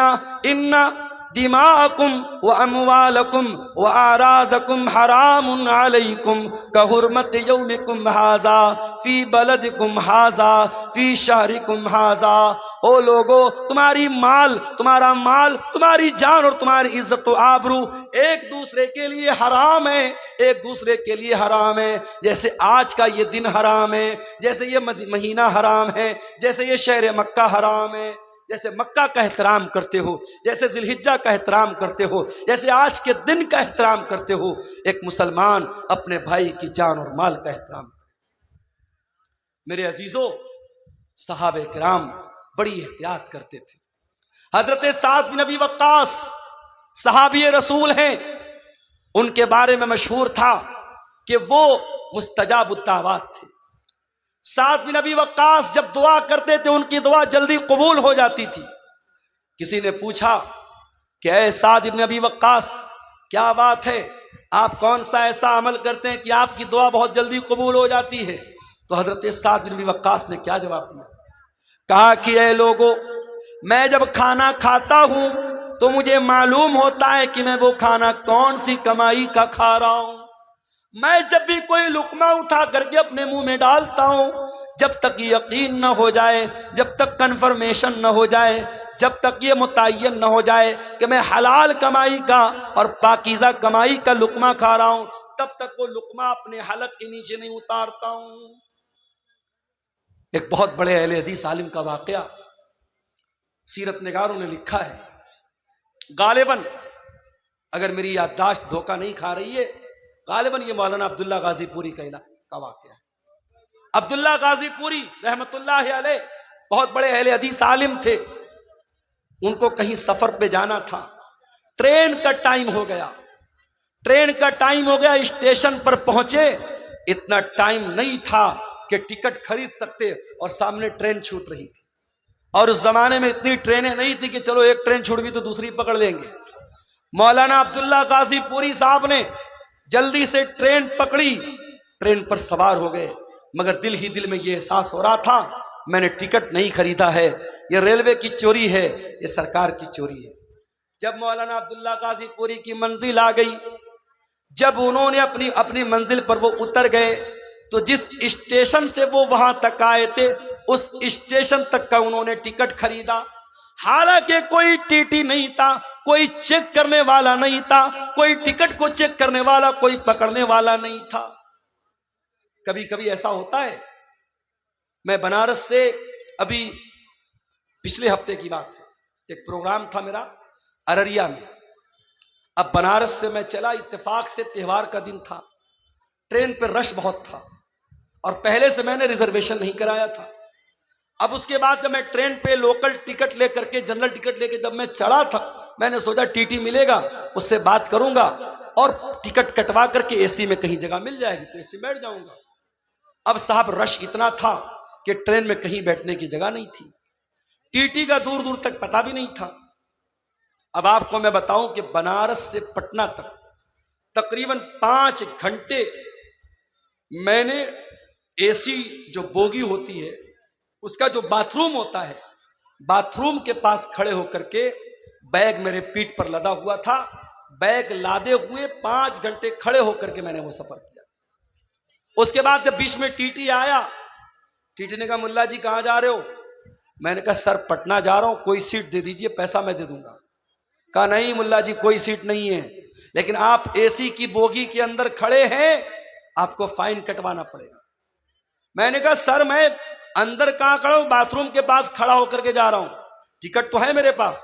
دماءکم و اموالکم و اعراضکم حرام علیکم کحرمت یومکم ھذا فی بلدکم ھذا فی شہرکم ھذا. او لوگو، تمہاری مال، تمہارا مال، تمہاری جان اور تمہاری عزت و آبرو ایک دوسرے کے لیے حرام ہے، ایک دوسرے کے لیے حرام ہے. جیسے آج کا یہ دن حرام ہے، جیسے یہ مہینہ حرام ہے، جیسے یہ شہر مکہ حرام ہے. جیسے مکہ کا احترام کرتے ہو، جیسے ذی الحجہ کا احترام کرتے ہو، جیسے آج کے دن کا احترام کرتے ہو، ایک مسلمان اپنے بھائی کی جان اور مال کا احترام کرے۔ میرے عزیزو، صحابہ کرام بڑی احتیاط کرتے تھے۔ حضرت سعد بن ابی وقاص صحابی رسول ہیں، ان کے بارے میں مشہور تھا کہ وہ مستجاب الدعوات تھے۔ سعد بن ابی وقاص جب دعا کرتے تھے ان کی دعا جلدی قبول ہو جاتی تھی۔ کسی نے پوچھا کہ اے سعد بن ابی وقاص، کیا بات ہے، آپ کون سا ایسا عمل کرتے ہیں کہ آپ کی دعا بہت جلدی قبول ہو جاتی ہے؟ تو حضرت سعد بن ابی وقاص نے کیا جواب دیا؟ کہا کہ اے لوگو، میں جب کھانا کھاتا ہوں تو مجھے معلوم ہوتا ہے کہ میں وہ کھانا کون سی کمائی کا کھا رہا ہوں۔ میں جب بھی کوئی لقمہ اٹھا کر کے اپنے منہ میں ڈالتا ہوں، جب تک یقین نہ ہو جائے، جب تک کنفرمیشن نہ ہو جائے، جب تک یہ متعین نہ ہو جائے کہ میں حلال کمائی کا اور پاکیزہ کمائی کا لقمہ کھا رہا ہوں، تب تک وہ لقمہ اپنے حلق کے نیچے نہیں اتارتا ہوں۔ ایک بہت بڑے اہل حدیث عالم کا واقعہ سیرت نگاروں نے لکھا ہے، غالباً اگر میری یادداشت دھوکہ نہیں کھا رہی ہے، غالباً یہ مولانا عبداللہ غازی پوری کا واقعہ ہے۔ عبداللہ غازی پوری رحمت اللہ علیہ بہت بڑے اہل حدیث عالم تھے۔ ان کو کہیں سفر پہ جانا تھا، ٹرین کا ٹائم ہو گیا، اسٹیشن پر پہنچے، اتنا ٹائم نہیں تھا کہ ٹکٹ خرید سکتے اور سامنے ٹرین چھوٹ رہی تھی، اور اس زمانے میں اتنی ٹرینیں نہیں تھی کہ چلو ایک ٹرین چھوٹ گئی تو دوسری پکڑ لیں گے۔ مولانا عبداللہ غازی پوری صاحب نے جلدی سے ٹرین پکڑی، ٹرین پر سوار ہو گئے، مگر دل ہی دل میں یہ احساس ہو رہا تھا میں نے ٹکٹ نہیں خریدا ہے، یہ ریلوے کی چوری ہے، یہ سرکار کی چوری ہے۔ جب مولانا عبداللہ غازی پوری کی منزل آ گئی، جب انہوں نے اپنی منزل پر وہ اتر گئے، تو جس اسٹیشن سے وہ وہاں تک آئے تھے اس اسٹیشن تک کا انہوں نے ٹکٹ خریدا، حالانکہ کوئی ٹی ٹی نہیں تھا، کوئی چیک کرنے والا نہیں تھا، کوئی ٹکٹ کو چیک کرنے والا، کوئی پکڑنے والا نہیں تھا۔ کبھی کبھی ایسا ہوتا ہے، میں بنارس سے ابھی پچھلے ہفتے کی بات ہے، ایک پروگرام تھا میرا ارریا میں، اب بنارس سے میں چلا، اتفاق سے تہوار کا دن تھا، ٹرین پہ رش بہت تھا اور پہلے سے میں نے ریزرویشن نہیں کرایا تھا۔ اب اس کے بعد جب میں ٹرین پہ لوکل ٹکٹ لے کر کے، جنرل ٹکٹ لے کے جب میں چڑھا تھا، میں نے سوچا ٹی ٹی ملے گا، اس سے بات کروں گا اور ٹکٹ کٹوا کر کے اے سی میں کہیں جگہ مل جائے گی تو اے سی بیٹھ جاؤں گا۔ اب صاحب رش اتنا تھا کہ ٹرین میں کہیں بیٹھنے کی جگہ نہیں تھی، ٹی ٹی کا دور دور تک پتہ بھی نہیں تھا۔ اب آپ کو میں بتاؤں کہ بنارس سے پٹنہ تک تقریباً 5 گھنٹے میں نے اے سی جو بوگی ہوتی ہے اس کا جو باتھ روم ہوتا ہے، باتھ روم کے پاس کھڑے ہو کر کے، بیگ میرے پیٹھ پر لدا ہوا تھا، بیگ لادے ہوئے 5 گھنٹے کھڑے ہو کر کے میں نے وہ سفر کیا۔ اس کے بعد جب بیچ میں ٹی ٹی آیا، ٹی ٹی نے کہا ملا جی کہاں جا رہے ہو؟ میں نے کہا سر پٹنہ جا رہا ہوں، کوئی سیٹ دے دیجئے، پیسہ میں دے دوں گا۔ کہا نہیں ملا جی کوئی سیٹ نہیں ہے، لیکن آپ اے سی کی بوگی کے اندر کھڑے ہیں، آپ کو فائن کٹوانا پڑے گا۔ میں نے کہا سر میں اندر کہاں کھڑا ہوں، باتھ روم کے پاس کھڑا ہو کر کے جا رہا ہوں، ٹکٹ تو ہے میرے پاس۔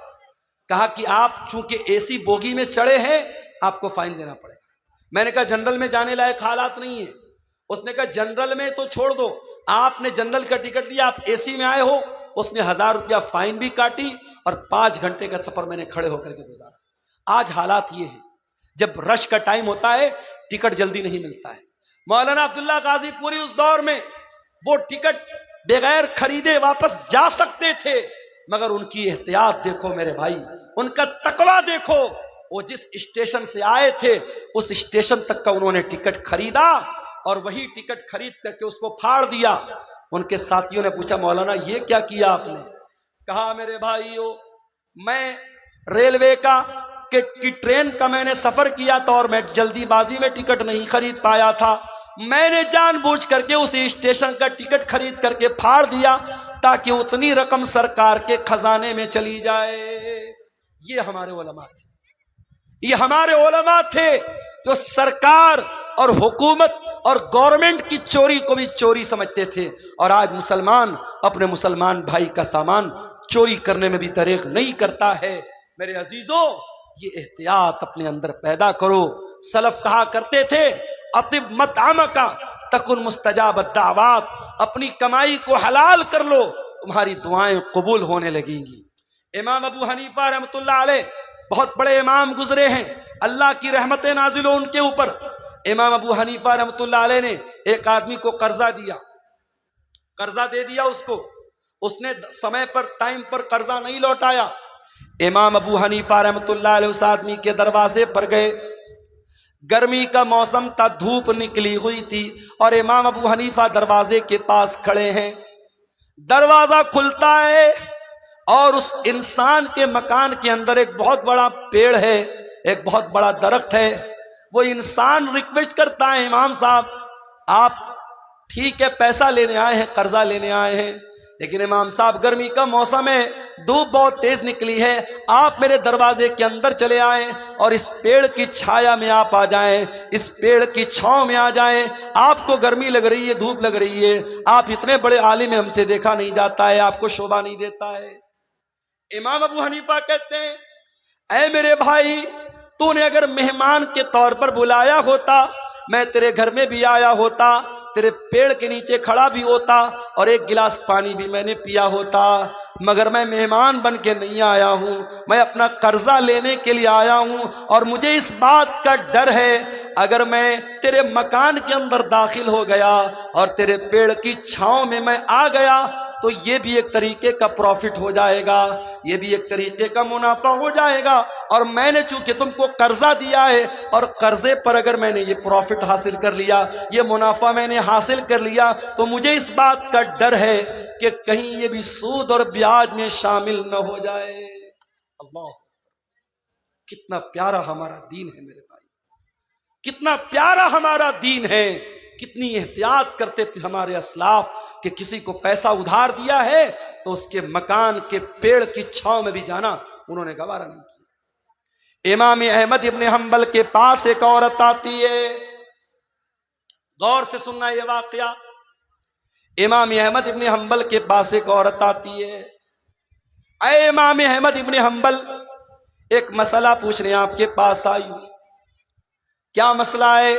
کہا کہ آپ چونکہ اے سی بوگی میں چڑھے ہیں آپ کو فائن دینا پڑے گا۔ میں نے کہا جنرل میں جانے لائق حالات نہیں ہیں۔ اس نے کہا جنرل میں تو چھوڑ دو، آپ نے جنرل کا ٹکٹ لیا، آپ اے سی میں آئے ہو۔ اس نے 1000 روپیہ فائن بھی کاٹی اور 5 گھنٹے کا سفر میں نے کھڑے ہو کر کے گزارا۔ آج حالات یہ ہیں، جب رش کا ٹائم ہوتا ہے ٹکٹ جلدی نہیں ملتا ہے۔ مولانا عبداللہ غازی پوری اس دور میں وہ ٹکٹ بغیر خریدے واپس جا سکتے تھے، مگر ان کی احتیاط دیکھو میرے بھائی، ان کا تقویٰ دیکھو۔ وہ جس اسٹیشن سے آئے تھے اس اسٹیشن تک کا انہوں نے ٹکٹ خریدا اور وہی ٹکٹ خرید کر کے اس کو پھاڑ دیا۔ ان کے ساتھیوں نے پوچھا مولانا یہ کیا کیا آپ نے؟ کہا میرے بھائیو، میں ریلوے کا کی ٹرین کا میں نے سفر کیا تھا اور میں جلدی بازی میں ٹکٹ نہیں خرید پایا تھا، میں نے جان بوجھ کر کے اسی اسٹیشن کا ٹکٹ خرید کر کے پھاڑ دیا تاکہ اتنی رقم سرکار کے خزانے میں چلی جائے۔ یہ ہمارے علماء تھے، یہ ہمارے علماء تھے جو سرکار اور حکومت اور گورنمنٹ کی چوری کو بھی چوری سمجھتے تھے، اور آج مسلمان اپنے مسلمان بھائی کا سامان چوری کرنے میں بھی دریغ نہیں کرتا ہے۔ میرے عزیزوں، یہ احتیاط اپنے اندر پیدا کرو۔ سلف کہا کرتے تھے اطب مطعمک تکن مستجاب الدعوات، اپنی کمائی کو حلال کر لو، تمہاری دعائیں قبول ہونے لگیں گی۔ امام ابو حنیفہ رحمۃ اللہ علیہ بہت بڑے امام گزرے ہیں، اللہ کی رحمتیں نازل ہو ان کے اوپر۔ امام ابو حنیفہ رحمۃ اللہ علیہ نے ایک آدمی کو قرضہ دیا، قرضہ دے دیا اس نے سمے پر ٹائم پر قرضہ نہیں لوٹایا۔ امام ابو حنیفہ رحمۃ اللہ علیہ اس آدمی کے دروازے پر گئے، گرمی کا موسم تھا، دھوپ نکلی ہوئی تھی، اور امام ابو حنیفہ دروازے کے پاس کھڑے ہیں۔ دروازہ کھلتا ہے اور اس انسان کے مکان کے اندر ایک بہت بڑا پیڑ ہے، ایک بہت بڑا درخت ہے۔ وہ انسان ریکویسٹ کرتا ہے، امام صاحب آپ ٹھیک ہے پیسہ لینے آئے ہیں، قرضہ لینے آئے ہیں، لیکن امام صاحب گرمی کا موسم ہے، دھوپ بہت تیز نکلی ہے، آپ میرے دروازے کے اندر چلے آئیں اور اس پیڑ کی چھایا میں آپ آ جائیں، اس پیڑ کی چھاؤں میں آ جائیں۔ آپ کو گرمی لگ رہی ہے، دھوپ لگ رہی ہے، آپ اتنے بڑے عالم ہیں، ہم سے دیکھا نہیں جاتا ہے، آپ کو شوبھا نہیں دیتا ہے۔ امام ابو حنیفہ کہتے ہیں اے میرے بھائی، تو نے اگر مہمان کے طور پر بلایا ہوتا، میں تیرے گھر میں بھی آیا ہوتا، تیرے پیڑ کے نیچے کھڑا بھی ہوتا اور ایک گلاس پانی بھی میں نے پیا ہوتا، مگر میں مہمان بن کے نہیں آیا ہوں، میں اپنا قرضہ لینے کے لیے آیا ہوں، اور مجھے اس بات کا ڈر ہے اگر میں تیرے مکان کے اندر داخل ہو گیا اور تیرے پیڑ کی چھاؤں میں آ گیا تو یہ بھی ایک طریقے کا پروفٹ ہو جائے گا، یہ بھی ایک طریقے کا منافع ہو جائے گا، اور میں نے چونکہ تم کو قرضہ دیا ہے اور قرضے پر اگر میں نے یہ پروفٹ حاصل کر لیا، یہ منافع میں نے حاصل کر لیا، تو مجھے اس بات کا ڈر ہے کہ کہیں یہ بھی سود اور بیاج میں شامل نہ ہو جائے۔ اللہ، کتنا پیارا ہمارا دین ہے میرے بھائی، کتنا پیارا ہمارا دین ہے، کتنی احتیاط کرتے تھے ہمارے اسلاف کہ کسی کو پیسہ ادھار دیا ہے تو اس کے مکان کے پیڑ کی چھاؤں میں بھی جانا انہوں نے گوارا نہیں کیا۔ امام احمد ابن حنبل کے پاس ایک عورت آتی ہے، غور سے سننا یہ واقعہ۔ امام احمد ابن حنبل کے پاس ایک عورت آتی ہے، اے امام احمد ابن حنبل، ایک مسئلہ پوچھنے آپ کے پاس آئی ہوں۔ کیا مسئلہ ہے؟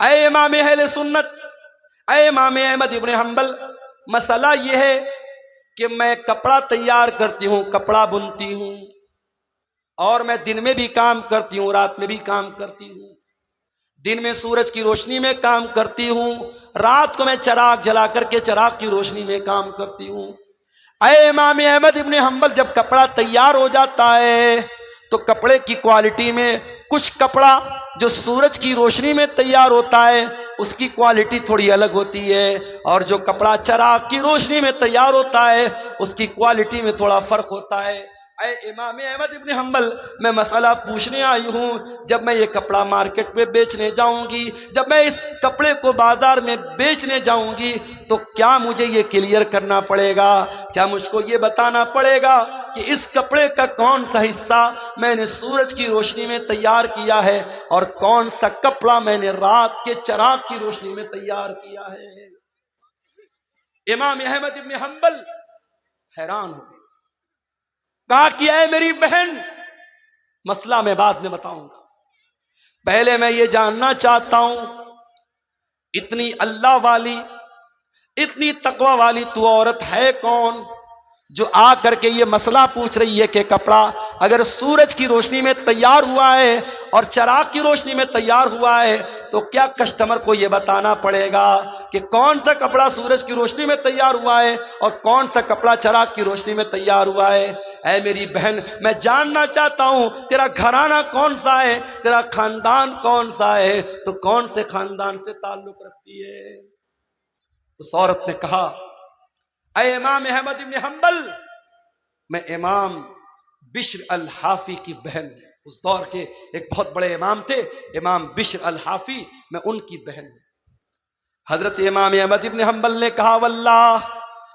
اے امام اہل سنت، اے امام احمد ابن حنبل، مسئلہ یہ ہے کہ میں کپڑا تیار کرتی ہوں، کپڑا بنتی ہوں، اور میں دن میں بھی کام کرتی ہوں، رات میں بھی کام کرتی ہوں۔ دن میں سورج کی روشنی میں کام کرتی ہوں، رات کو میں چراغ جلا کر کے چراغ کی روشنی میں کام کرتی ہوں۔ اے امام احمد ابن حنبل، جب کپڑا تیار ہو جاتا ہے تو کپڑے کی کوالٹی میں کچھ کپڑا جو سورج کی روشنی میں تیار ہوتا ہے اس کی کوالٹی تھوڑی الگ ہوتی ہے، اور جو کپڑا چراغ کی روشنی میں تیار ہوتا ہے اس کی کوالٹی میں تھوڑا فرق ہوتا ہے۔ اے امام احمد ابن حنبل، میں مسئلہ پوچھنے آئی ہوں، جب میں یہ کپڑا مارکیٹ میں بیچنے جاؤں گی، جب میں اس کپڑے کو بازار میں بیچنے جاؤں گی تو کیا مجھے یہ کلیئر کرنا پڑے گا، کیا مجھ کو یہ بتانا پڑے گا کہ اس کپڑے کا کون سا حصہ میں نے سورج کی روشنی میں تیار کیا ہے اور کون سا کپڑا میں نے رات کے چراغ کی روشنی میں تیار کیا ہے؟ امام احمد ابن حنبل حیران ہو گئے، کہا کہ اے میری بہن، مسئلہ میں بعد میں بتاؤں گا، پہلے میں یہ جاننا چاہتا ہوں، اتنی اللہ والی، اتنی تقوی والی تو عورت ہے کون جو آ کر کے یہ مسئلہ پوچھ رہی ہے کہ کپڑا اگر سورج کی روشنی میں تیار ہوا ہے اور چراغ کی روشنی میں تیار ہوا ہے تو کیا کسٹمر کو یہ بتانا پڑے گا کہ کون سا کپڑا سورج کی روشنی میں تیار ہوا ہے اور کون سا کپڑا چراغ کی روشنی میں تیار ہوا ہے؟ اے میری بہن، میں جاننا چاہتا ہوں تیرا گھرانہ کون سا ہے، تیرا خاندان کون سا ہے، تو کون سے خاندان سے تعلق رکھتی ہے؟ اس عورت نے کہا اے امام احمد ابن حنبل، میں امام بشر الحافی کی بہن، اس دور کے ایک بہت بڑے امام تھے امام بشر الحافی، میں ان کی بہن ہوں۔ حضرت امام احمد ابن حنبل نے کہا واللہ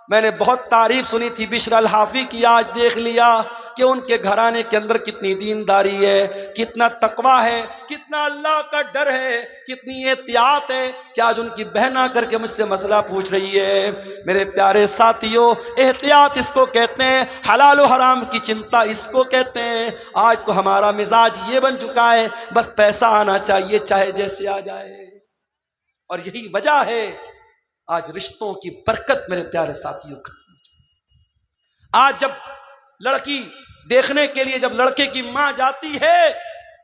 میں نے بہت تعریف سنی تھی بشر الحافی کی، آج دیکھ لیا کہ ان کے گھرانے کے اندر کتنی دینداری ہے، کتنا تقوی ہے، کتنا اللہ کا ڈر ہے، کتنی احتیاط ہے کہ آج ان کی بہن آ کر کے مجھ سے مسئلہ پوچھ رہی ہے۔ میرے پیارے ساتھیوں، احتیاط اس کو کہتے ہیں، حلال و حرام کی چنتا اس کو کہتے ہیں۔ آج تو ہمارا مزاج یہ بن چکا ہے، بس پیسہ آنا چاہیے چاہے جیسے آ جائے، اور یہی وجہ ہے آج رشتوں کی برکت میرے پیارے ساتھیوں ختم ہو چکی۔ آج جب لڑکی دیکھنے کے لیے جب لڑکے کی ماں جاتی ہے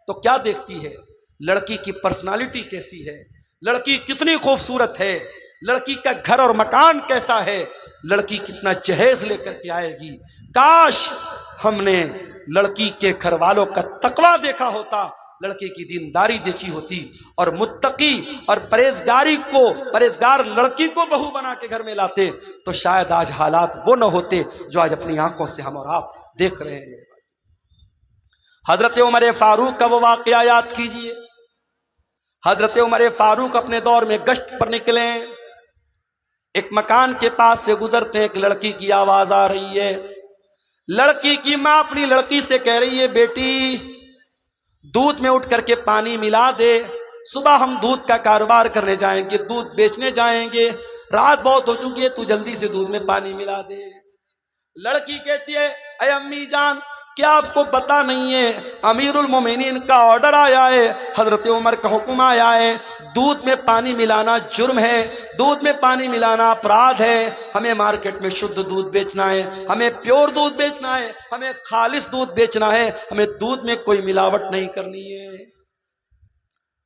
تو کیا دیکھتی ہے؟ لڑکی کی پرسنالٹی کیسی ہے، لڑکی کتنی خوبصورت ہے، لڑکی کا گھر اور مکان کیسا ہے، لڑکی کتنا جہیز لے کر کے آئے گی۔ کاش ہم نے لڑکی کے گھر والوں کا تقویٰ دیکھا ہوتا، لڑکے کی دینداری دیکھی ہوتی، اور متقی اور پرہیزگار لڑکی کو بہو بنا کے گھر میں لاتے تو شاید آج حالات وہ نہ ہوتے جو آج اپنی آنکھوں سے ہم اور آپ دیکھ رہے ہیں۔ حضرت عمر فاروق کا وہ واقعہ یاد کیجئے۔ حضرت عمر فاروق اپنے دور میں گشت پر نکلے، ایک مکان کے پاس سے گزرتے ہیں، ایک لڑکی کی آواز آ رہی ہے۔ لڑکی کی ماں اپنی لڑکی سے کہہ رہی ہے، بیٹی دودھ میں اٹھ کر کے پانی ملا دے، صبح ہم دودھ کا کاروبار کرنے جائیں گے، دودھ بیچنے جائیں گے، رات بہت ہو چکی ہے، تو جلدی سے دودھ میں پانی ملا دے۔ لڑکی کہتی ہے، اے امی جان، کیا آپ کو پتا نہیں ہے امیر المومنین کا آرڈر آیا ہے، حضرت عمر کا حکم آیا ہے، دودھ میں پانی ملانا جرم ہے، دودھ میں پانی ملانا اپرادھ ہے، ہمیں مارکیٹ میں شدھ دودھ بیچنا ہے، ہمیں پیور دودھ بیچنا ہے، ہمیں خالص دودھ بیچنا ہے، ہمیں دودھ میں کوئی ملاوٹ نہیں کرنی ہے۔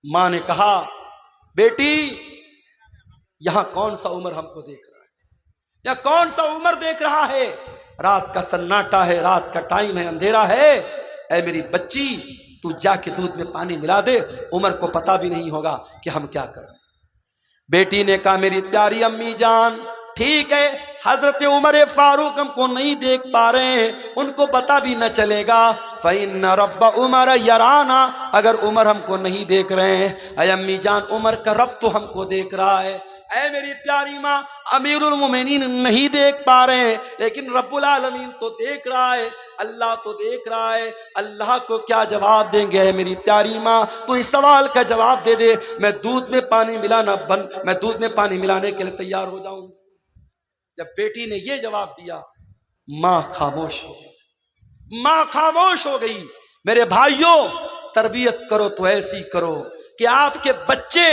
ماں نے کہا، بیٹی یہاں کون سا عمر ہم کو دیکھ رہا ہے، یا کون سا عمر دیکھ رہا ہے، رات کا سناٹا ہے، رات کا ٹائم ہے، اندھیرا ہے، اے میری بچی تو جا کے دودھ میں پانی ملا دے، عمر کو پتا بھی نہیں ہوگا کہ ہم کیا کر رہے ہیں۔ بیٹی نے کہا، میری پیاری امی جان ٹھیک ہے، حضرت عمر فاروق ہم کو نہیں دیکھ پا رہے ہیں، ان کو پتا بھی نہ چلے گا، فَإِنَّ رَبَّ عُمَرَ يَرَانَا، اگر عمر ہم کو نہیں دیکھ رہے ہیں، اے امی جان عمر کا رب تو ہم کو دیکھ رہا ہے۔ اے میری پیاری ماں، امیر المومنین نہیں دیکھ پا رہے ہیں لیکن رب العالمین تو دیکھ رہا ہے، اللہ تو دیکھ رہا ہے، اللہ کو کیا جواب دیں گے؟ میری پیاری ماں تو اس سوال کا جواب دے دے، میں دودھ میں پانی ملانے کے لیے تیار ہو جاؤں۔ جب بیٹی نے یہ جواب دیا، ماں خاموش ہو گئی، ماں خاموش ہو گئی۔ میرے بھائیوں، تربیت کرو تو ایسی کرو کہ آپ کے بچے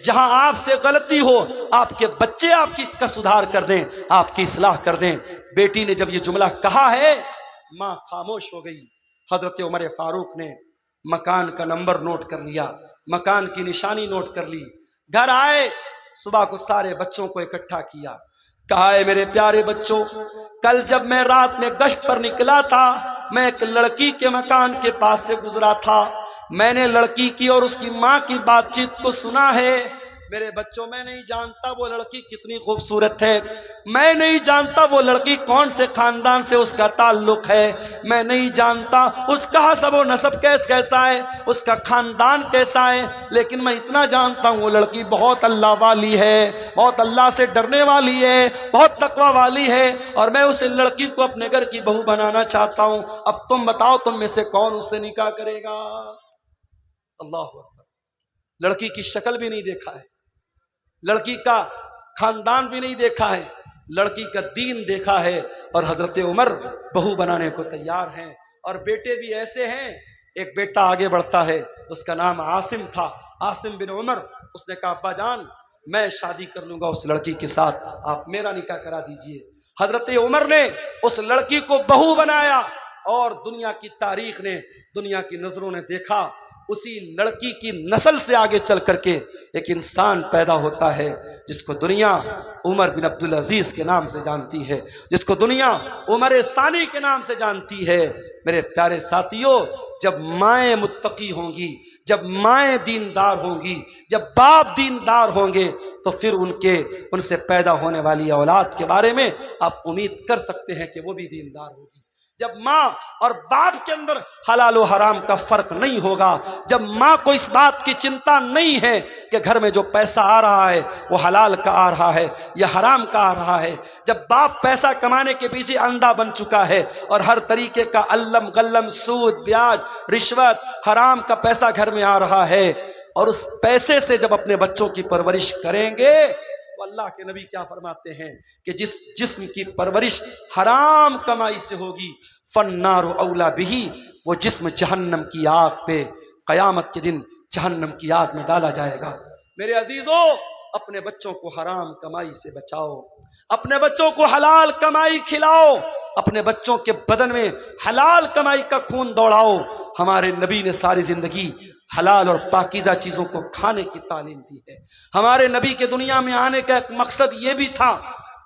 جہاں آپ سے غلطی ہو، آپ کے بچے آپ کا سدھار کر دیں، آپ کی اصلاح کر دیں۔ بیٹی نے جب یہ جملہ کہا ہے، ماں خاموش ہو گئی۔ حضرت عمر فاروق نے مکان کا نمبر نوٹ کر لیا، مکان کی نشانی نوٹ کر لی، گھر آئے، صبح کو سارے بچوں کو اکٹھا کیا، کہا ہے میرے پیارے بچوں، کل جب میں رات میں گشت پر نکلا تھا، میں ایک لڑکی کے مکان کے پاس سے گزرا تھا، میں نے لڑکی کی اور اس کی ماں کی بات چیت کو سنا ہے۔ میرے بچوں، میں نہیں جانتا وہ لڑکی کتنی خوبصورت ہے، میں نہیں جانتا وہ لڑکی کون سے خاندان سے اس کا تعلق ہے، میں نہیں جانتا اس کا حسب و نسب کیسا ہے، اس کا خاندان کیسا ہے، لیکن میں اتنا جانتا ہوں وہ لڑکی بہت اللہ والی ہے، بہت اللہ سے ڈرنے والی ہے، بہت تقوی والی ہے، اور میں اس لڑکی کو اپنے گھر کی بہو بنانا چاہتا ہوں۔ اب تم بتاؤ تم میں سے کون اس سے نکاح کرے گا؟ اللہ اکبر۔ لڑکی کی شکل بھی نہیں دیکھا ہے، لڑکی کا خاندان بھی نہیں دیکھا ہے، لڑکی کا دین دیکھا ہے، اور حضرت عمر بہو بنانے کو تیار ہیں۔ اور بیٹے بھی ایسے ہیں، ایک بیٹا آگے بڑھتا ہے، اس کا نام عاصم تھا، عاصم بن عمر، اس نے کہا ابا جان میں شادی کر لوں گا اس لڑکی کے ساتھ، آپ میرا نکاح کرا دیجئے۔ حضرت عمر نے اس لڑکی کو بہو بنایا، اور دنیا کی تاریخ نے، دنیا کی نظروں نے دیکھا، اسی لڑکی کی نسل سے آگے چل کر کے ایک انسان پیدا ہوتا ہے جس کو دنیا عمر بن عبدالعزیز کے نام سے جانتی ہے، جس کو دنیا عمر ثانی کے نام سے جانتی ہے۔ میرے پیارے ساتھیوں، جب مائیں متقی ہوں گی، جب مائیں دیندار ہوں گی، جب باپ دیندار ہوں گے، تو پھر ان سے پیدا ہونے والی اولاد کے بارے میں آپ امید کر سکتے ہیں کہ وہ بھی دیندار ہوگی۔ جب ماں اور باپ کے اندر حلال و حرام کا فرق نہیں ہوگا، جب ماں کو اس بات کی چنتا نہیں ہے کہ گھر میں جو پیسہ آ رہا ہے وہ حلال کا آ رہا ہے یا حرام کا آ رہا ہے، جب باپ پیسہ کمانے کے پیچھے اندھا بن چکا ہے اور ہر طریقے کا علم غلم سود بیاج رشوت حرام کا پیسہ گھر میں آ رہا ہے، اور اس پیسے سے جب اپنے بچوں کی پرورش کریں گے تو اللہ کے نبی کیا فرماتے ہیں کہ جس جسم کی پرورش حرام کمائی سے ہوگی فالنار اولا بہی، وہ جسم جہنم کی آگ پہ قیامت کے دن جہنم کی آگ میں ڈالا جائے گا۔ میرے عزیزو، اپنے بچوں کو حرام کمائی سے بچاؤ، اپنے بچوں کو حلال کمائی کھلاؤ، اپنے بچوں کے بدن میں حلال کمائی کا خون دوڑاؤ۔ ہمارے نبی نے ساری زندگی حلال اور پاکیزہ چیزوں کو کھانے کی تعلیم دی ہے۔ ہمارے نبی کے دنیا میں آنے کا ایک مقصد یہ بھی تھا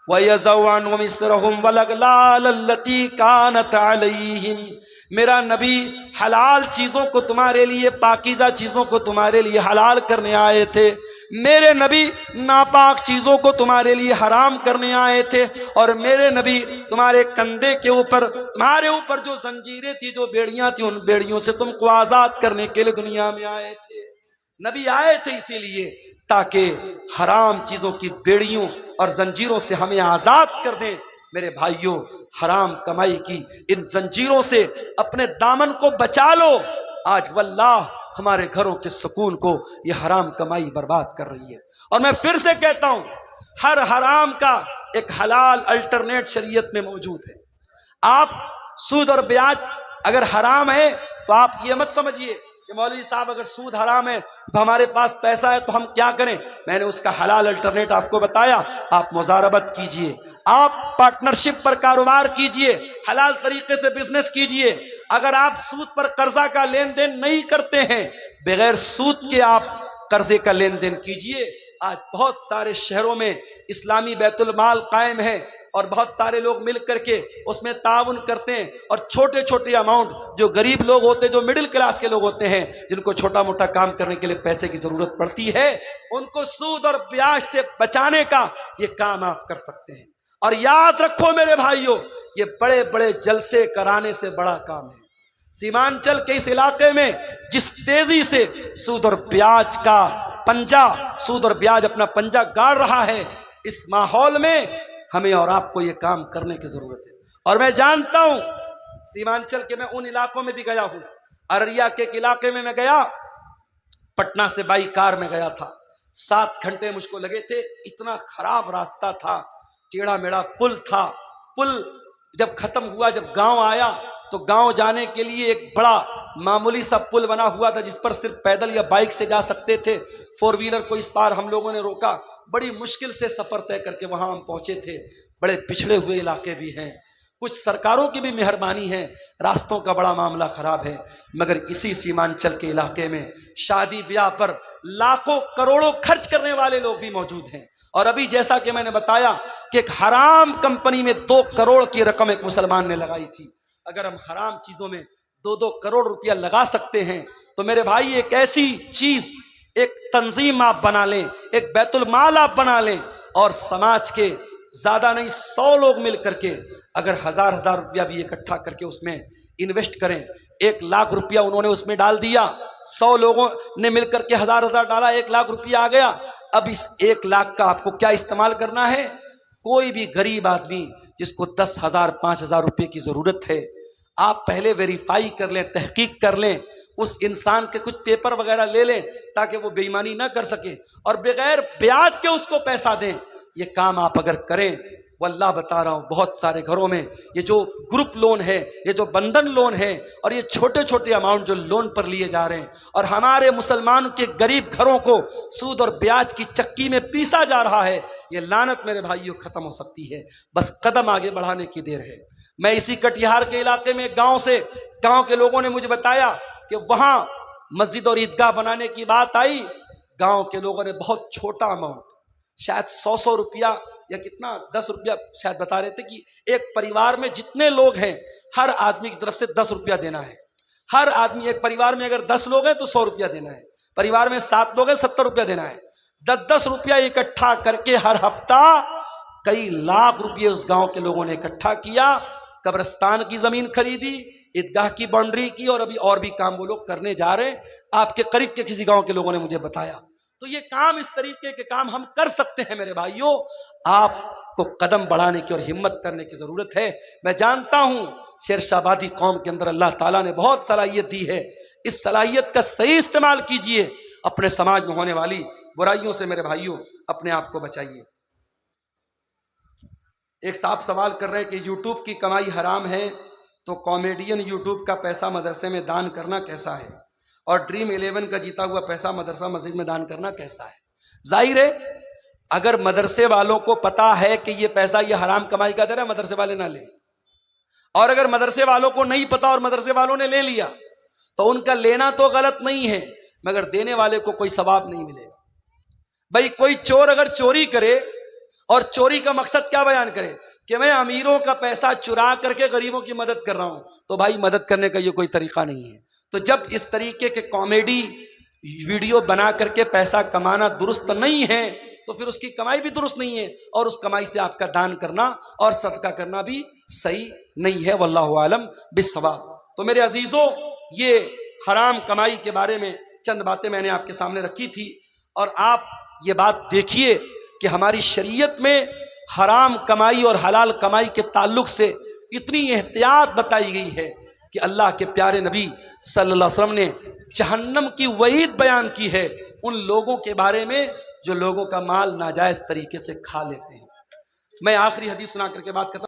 وَيَضَعُ عَنْهُمْ إِصْرَهُمْ وَالْأَغْلَالَ الَّتِي كَانَتْ عَلَيْهِمْ، میرا نبی حلال چیزوں کو تمہارے لیے پاکیزہ چیزوں کو تمہارے لیے حلال کرنے آئے تھے، میرے نبی ناپاک چیزوں کو تمہارے لیے حرام کرنے آئے تھے، اور میرے نبی تمہارے کندھے کے اوپر تمہارے اوپر جو زنجیریں تھی جو بیڑیاں تھیں ان بیڑیوں سے تم کو آزاد کرنے کے لیے دنیا میں آئے تھے۔ نبی آئے تھے اسی لیے تاکہ حرام چیزوں کی بیڑیوں اور زنجیروں سے ہمیں آزاد کر دیں۔ میرے بھائیوں، حرام کمائی کی ان زنجیروں سے اپنے دامن کو بچا لو۔ آج واللہ ہمارے گھروں کے سکون کو یہ حرام کمائی برباد کر رہی ہے، اور میں پھر سے کہتا ہوں ہر حرام کا ایک حلال الٹرنیٹ شریعت میں موجود ہے۔ آپ سود اور بیاج اگر حرام ہے تو آپ یہ مت سمجھیے کہ مولوی صاحب اگر سود حرام ہے تو ہمارے پاس پیسہ ہے تو ہم کیا کریں۔ میں نے اس کا حلال الٹرنیٹ آپ کو بتایا، آپ مضاربت کیجئے، آپ پارٹنرشپ پر کاروبار کیجئے، حلال طریقے سے بزنس کیجئے۔ اگر آپ سود پر قرضہ کا لین دین نہیں کرتے ہیں، بغیر سود کے آپ قرضے کا لین دین کیجئے۔ آج بہت سارے شہروں میں اسلامی بیت المال قائم ہے اور بہت سارے لوگ مل کر کے اس میں تعاون کرتے ہیں، اور چھوٹے چھوٹے اماؤنٹ جو غریب لوگ ہوتے ہیں، جو مڈل کلاس کے لوگ ہوتے ہیں، جن کو چھوٹا موٹا کام کرنے کے لیے پیسے کی ضرورت پڑتی ہے، ان کو سود اور بیاج سے بچانے کا یہ کام آپ کر سکتے ہیں۔ اور یاد رکھو میرے بھائیوں، یہ بڑے بڑے جلسے کرانے سے بڑا کام ہے۔ سیمانچل کے اس علاقے میں جس تیزی سے سود اور بیاج کا پنجہ سود اور بیاج اپنا پنجہ گاڑ رہا ہے، اس ماحول میں ہمیں اور آپ کو یہ کام کرنے کی ضرورت ہے۔ اور میں جانتا ہوں سیمانچل کے میں ان علاقوں میں بھی گیا ہوں، ارریا کے ایک علاقے میں گیا، پٹنہ سے بائی کار میں گیا تھا، 7 گھنٹے مجھ کو لگے تھے، اتنا خراب راستہ تھا، ٹیڑھا میڑھا پل تھا۔ پل جب ختم ہوا، جب گاؤں آیا تو گاؤں جانے کے لیے ایک بڑا معمولی سا پل بنا ہوا تھا جس پر صرف پیدل یا بائک سے جا سکتے تھے، 4 ویلر کو اس پار ہم لوگوں نے روکا، بڑی مشکل سے سفر طے کر کے وہاں ہم پہنچے تھے۔ بڑے پچھڑے ہوئے علاقے بھی ہیں، کچھ سرکاروں کی بھی مہربانی ہے، راستوں کا بڑا معاملہ خراب ہے، مگر اسی سیمانچل کے علاقے میں شادی بیاہ پر لاکھوں کروڑوں خرچ کرنے والے لوگ بھی موجود ہیں۔ اور ابھی جیسا کہ میں نے بتایا کہ ایک حرام کمپنی میں 2 کروڑ کی رقم ایک مسلمان نے لگائی تھی۔ اگر ہم حرام چیزوں میں 2 کروڑ روپیہ لگا سکتے ہیں تو میرے بھائی ایک ایسی چیز، ایک تنظیم آپ بنا لیں، ایک بیت المال آپ بنا لیں، اور سماج کے زیادہ نہیں 100 لوگ مل کر کے اگر 1000 روپیہ بھی اکٹھا کر کے اس میں انویسٹ کریں، 1 لاکھ روپیہ انہوں نے اس میں ڈال دیا، 100 لوگوں نے مل کر کے 1000 ڈالا، 1 لاکھ روپیہ آ گیا۔ اب اس 1 لاکھ کا آپ کو کیا استعمال کرنا ہے؟ کوئی بھی غریب آدمی جس کو 10,000 5,000 روپے کی ضرورت ہے، آپ پہلے ویریفائی کر لیں، تحقیق کر لیں، اس انسان کے کچھ پیپر وغیرہ لے لیں تاکہ وہ بے ایمانی نہ کر سکے، اور بغیر بیاج کے اس کو پیسہ دیں۔ یہ کام آپ اگر کریں، واللہ بتا رہا ہوں بہت سارے گھروں میں یہ جو گروپ لون ہے، یہ جو بندھن لون ہے، اور یہ چھوٹے چھوٹے اماؤنٹ جو لون پر لیے جا رہے ہیں، اور ہمارے مسلمانوں کے غریب گھروں کو سود اور بیاج کی چکی میں پیسا جا رہا ہے، یہ لعنت میرے بھائیوں ختم ہو سکتی ہے، بس قدم آگے بڑھانے کی دیر ہے۔ میں اسی کٹیہار کے علاقے میں گاؤں کے لوگوں نے مجھے بتایا کہ وہاں مسجد اور عیدگاہ بنانے کی بات آئی، گاؤں کے لوگوں نے بہت چھوٹا اماؤنٹ، شاید 100 روپیہ یا کتنا 10 روپیہ شاید بتا رہے تھے کہ ایک پریوار میں جتنے لوگ ہیں ہر آدمی کی طرف سے 10 روپیہ دینا ہے۔ ہر آدمی، ایک پریوار میں اگر 10 لوگ ہیں تو 100 روپیہ دینا ہے، پریوار میں 7 لوگ ہیں 70 روپیہ دینا ہے۔ 10 روپیہ اکٹھا کر کے ہر ہفتہ کئی لاکھ روپیے اس گاؤں کے لوگوں نے اکٹھا کیا، قبرستان کی زمین خریدی، عیدگاہ کی باؤنڈری کی، اور ابھی اور بھی کام وہ لوگ کرنے جا رہے ہیں۔ آپ کے قریب کے کسی گاؤں کے لوگوں نے مجھے بتایا۔ تو یہ کام، اس طریقے کے کام ہم کر سکتے ہیں میرے بھائیوں۔ آپ کو قدم بڑھانے کی اور ہمت کرنے کی ضرورت ہے۔ میں جانتا ہوں شیر شاہ آبادی قوم کے اندر اللہ تعالیٰ نے بہت صلاحیت دی ہے، اس صلاحیت کا صحیح استعمال کیجئے، اپنے سماج میں ہونے والی برائیوں سے میرے بھائیوں اپنے آپ کو بچائیے۔ ایک صاحب سوال کر رہے ہیں کہ یوٹیوب کی کمائی حرام ہے تو کامیڈین یوٹیوب کا پیسہ مدرسے میں دان کرنا کیسا ہے، اور ڈریم 11 کا جیتا ہوا پیسہ مدرسہ مسجد میں دان کرنا کیسا ہے؟ ظاہر ہے اگر مدرسے والوں کو پتا ہے کہ یہ پیسہ یہ حرام کمائی کا در ہے، مدرسے والے نہ لیں، اور اگر مدرسے والوں کو نہیں پتا اور مدرسے والوں نے لے لیا تو ان کا لینا تو غلط نہیں ہے، مگر دینے والے کو کوئی ثواب نہیں ملے گا۔ بھائی کوئی چور اگر چوری کرے اور چوری کا مقصد کیا بیان کرے کہ میں امیروں کا پیسہ چرا کر کے غریبوں کی مدد کر رہا ہوں، تو بھائی مدد کرنے کا یہ کوئی طریقہ نہیں ہے۔ تو جب اس طریقے کے کامیڈی ویڈیو بنا کر کے پیسہ کمانا درست نہیں ہے تو پھر اس کی کمائی بھی درست نہیں ہے، اور اس کمائی سے آپ کا دان کرنا اور صدقہ کرنا بھی صحیح نہیں ہے۔ واللہ عالم بالصواب۔ تو میرے عزیزوں، یہ حرام کمائی کے بارے میں چند باتیں میں نے آپ کے سامنے رکھی تھی، اور آپ یہ بات دیکھیے کہ ہماری شریعت میں حرام کمائی اور حلال کمائی کے تعلق سے اتنی احتیاط بتائی گئی ہے کہ اللہ کے پیارے نبی صلی اللہ علیہ وسلم نے جہنم کی وعید بیان کی ہے ان لوگوں کے بارے میں جو لوگوں کا مال ناجائز طریقے سے کھا لیتے ہیں۔ میں آخری حدیث سنا کر کے بات کرتا ہوں۔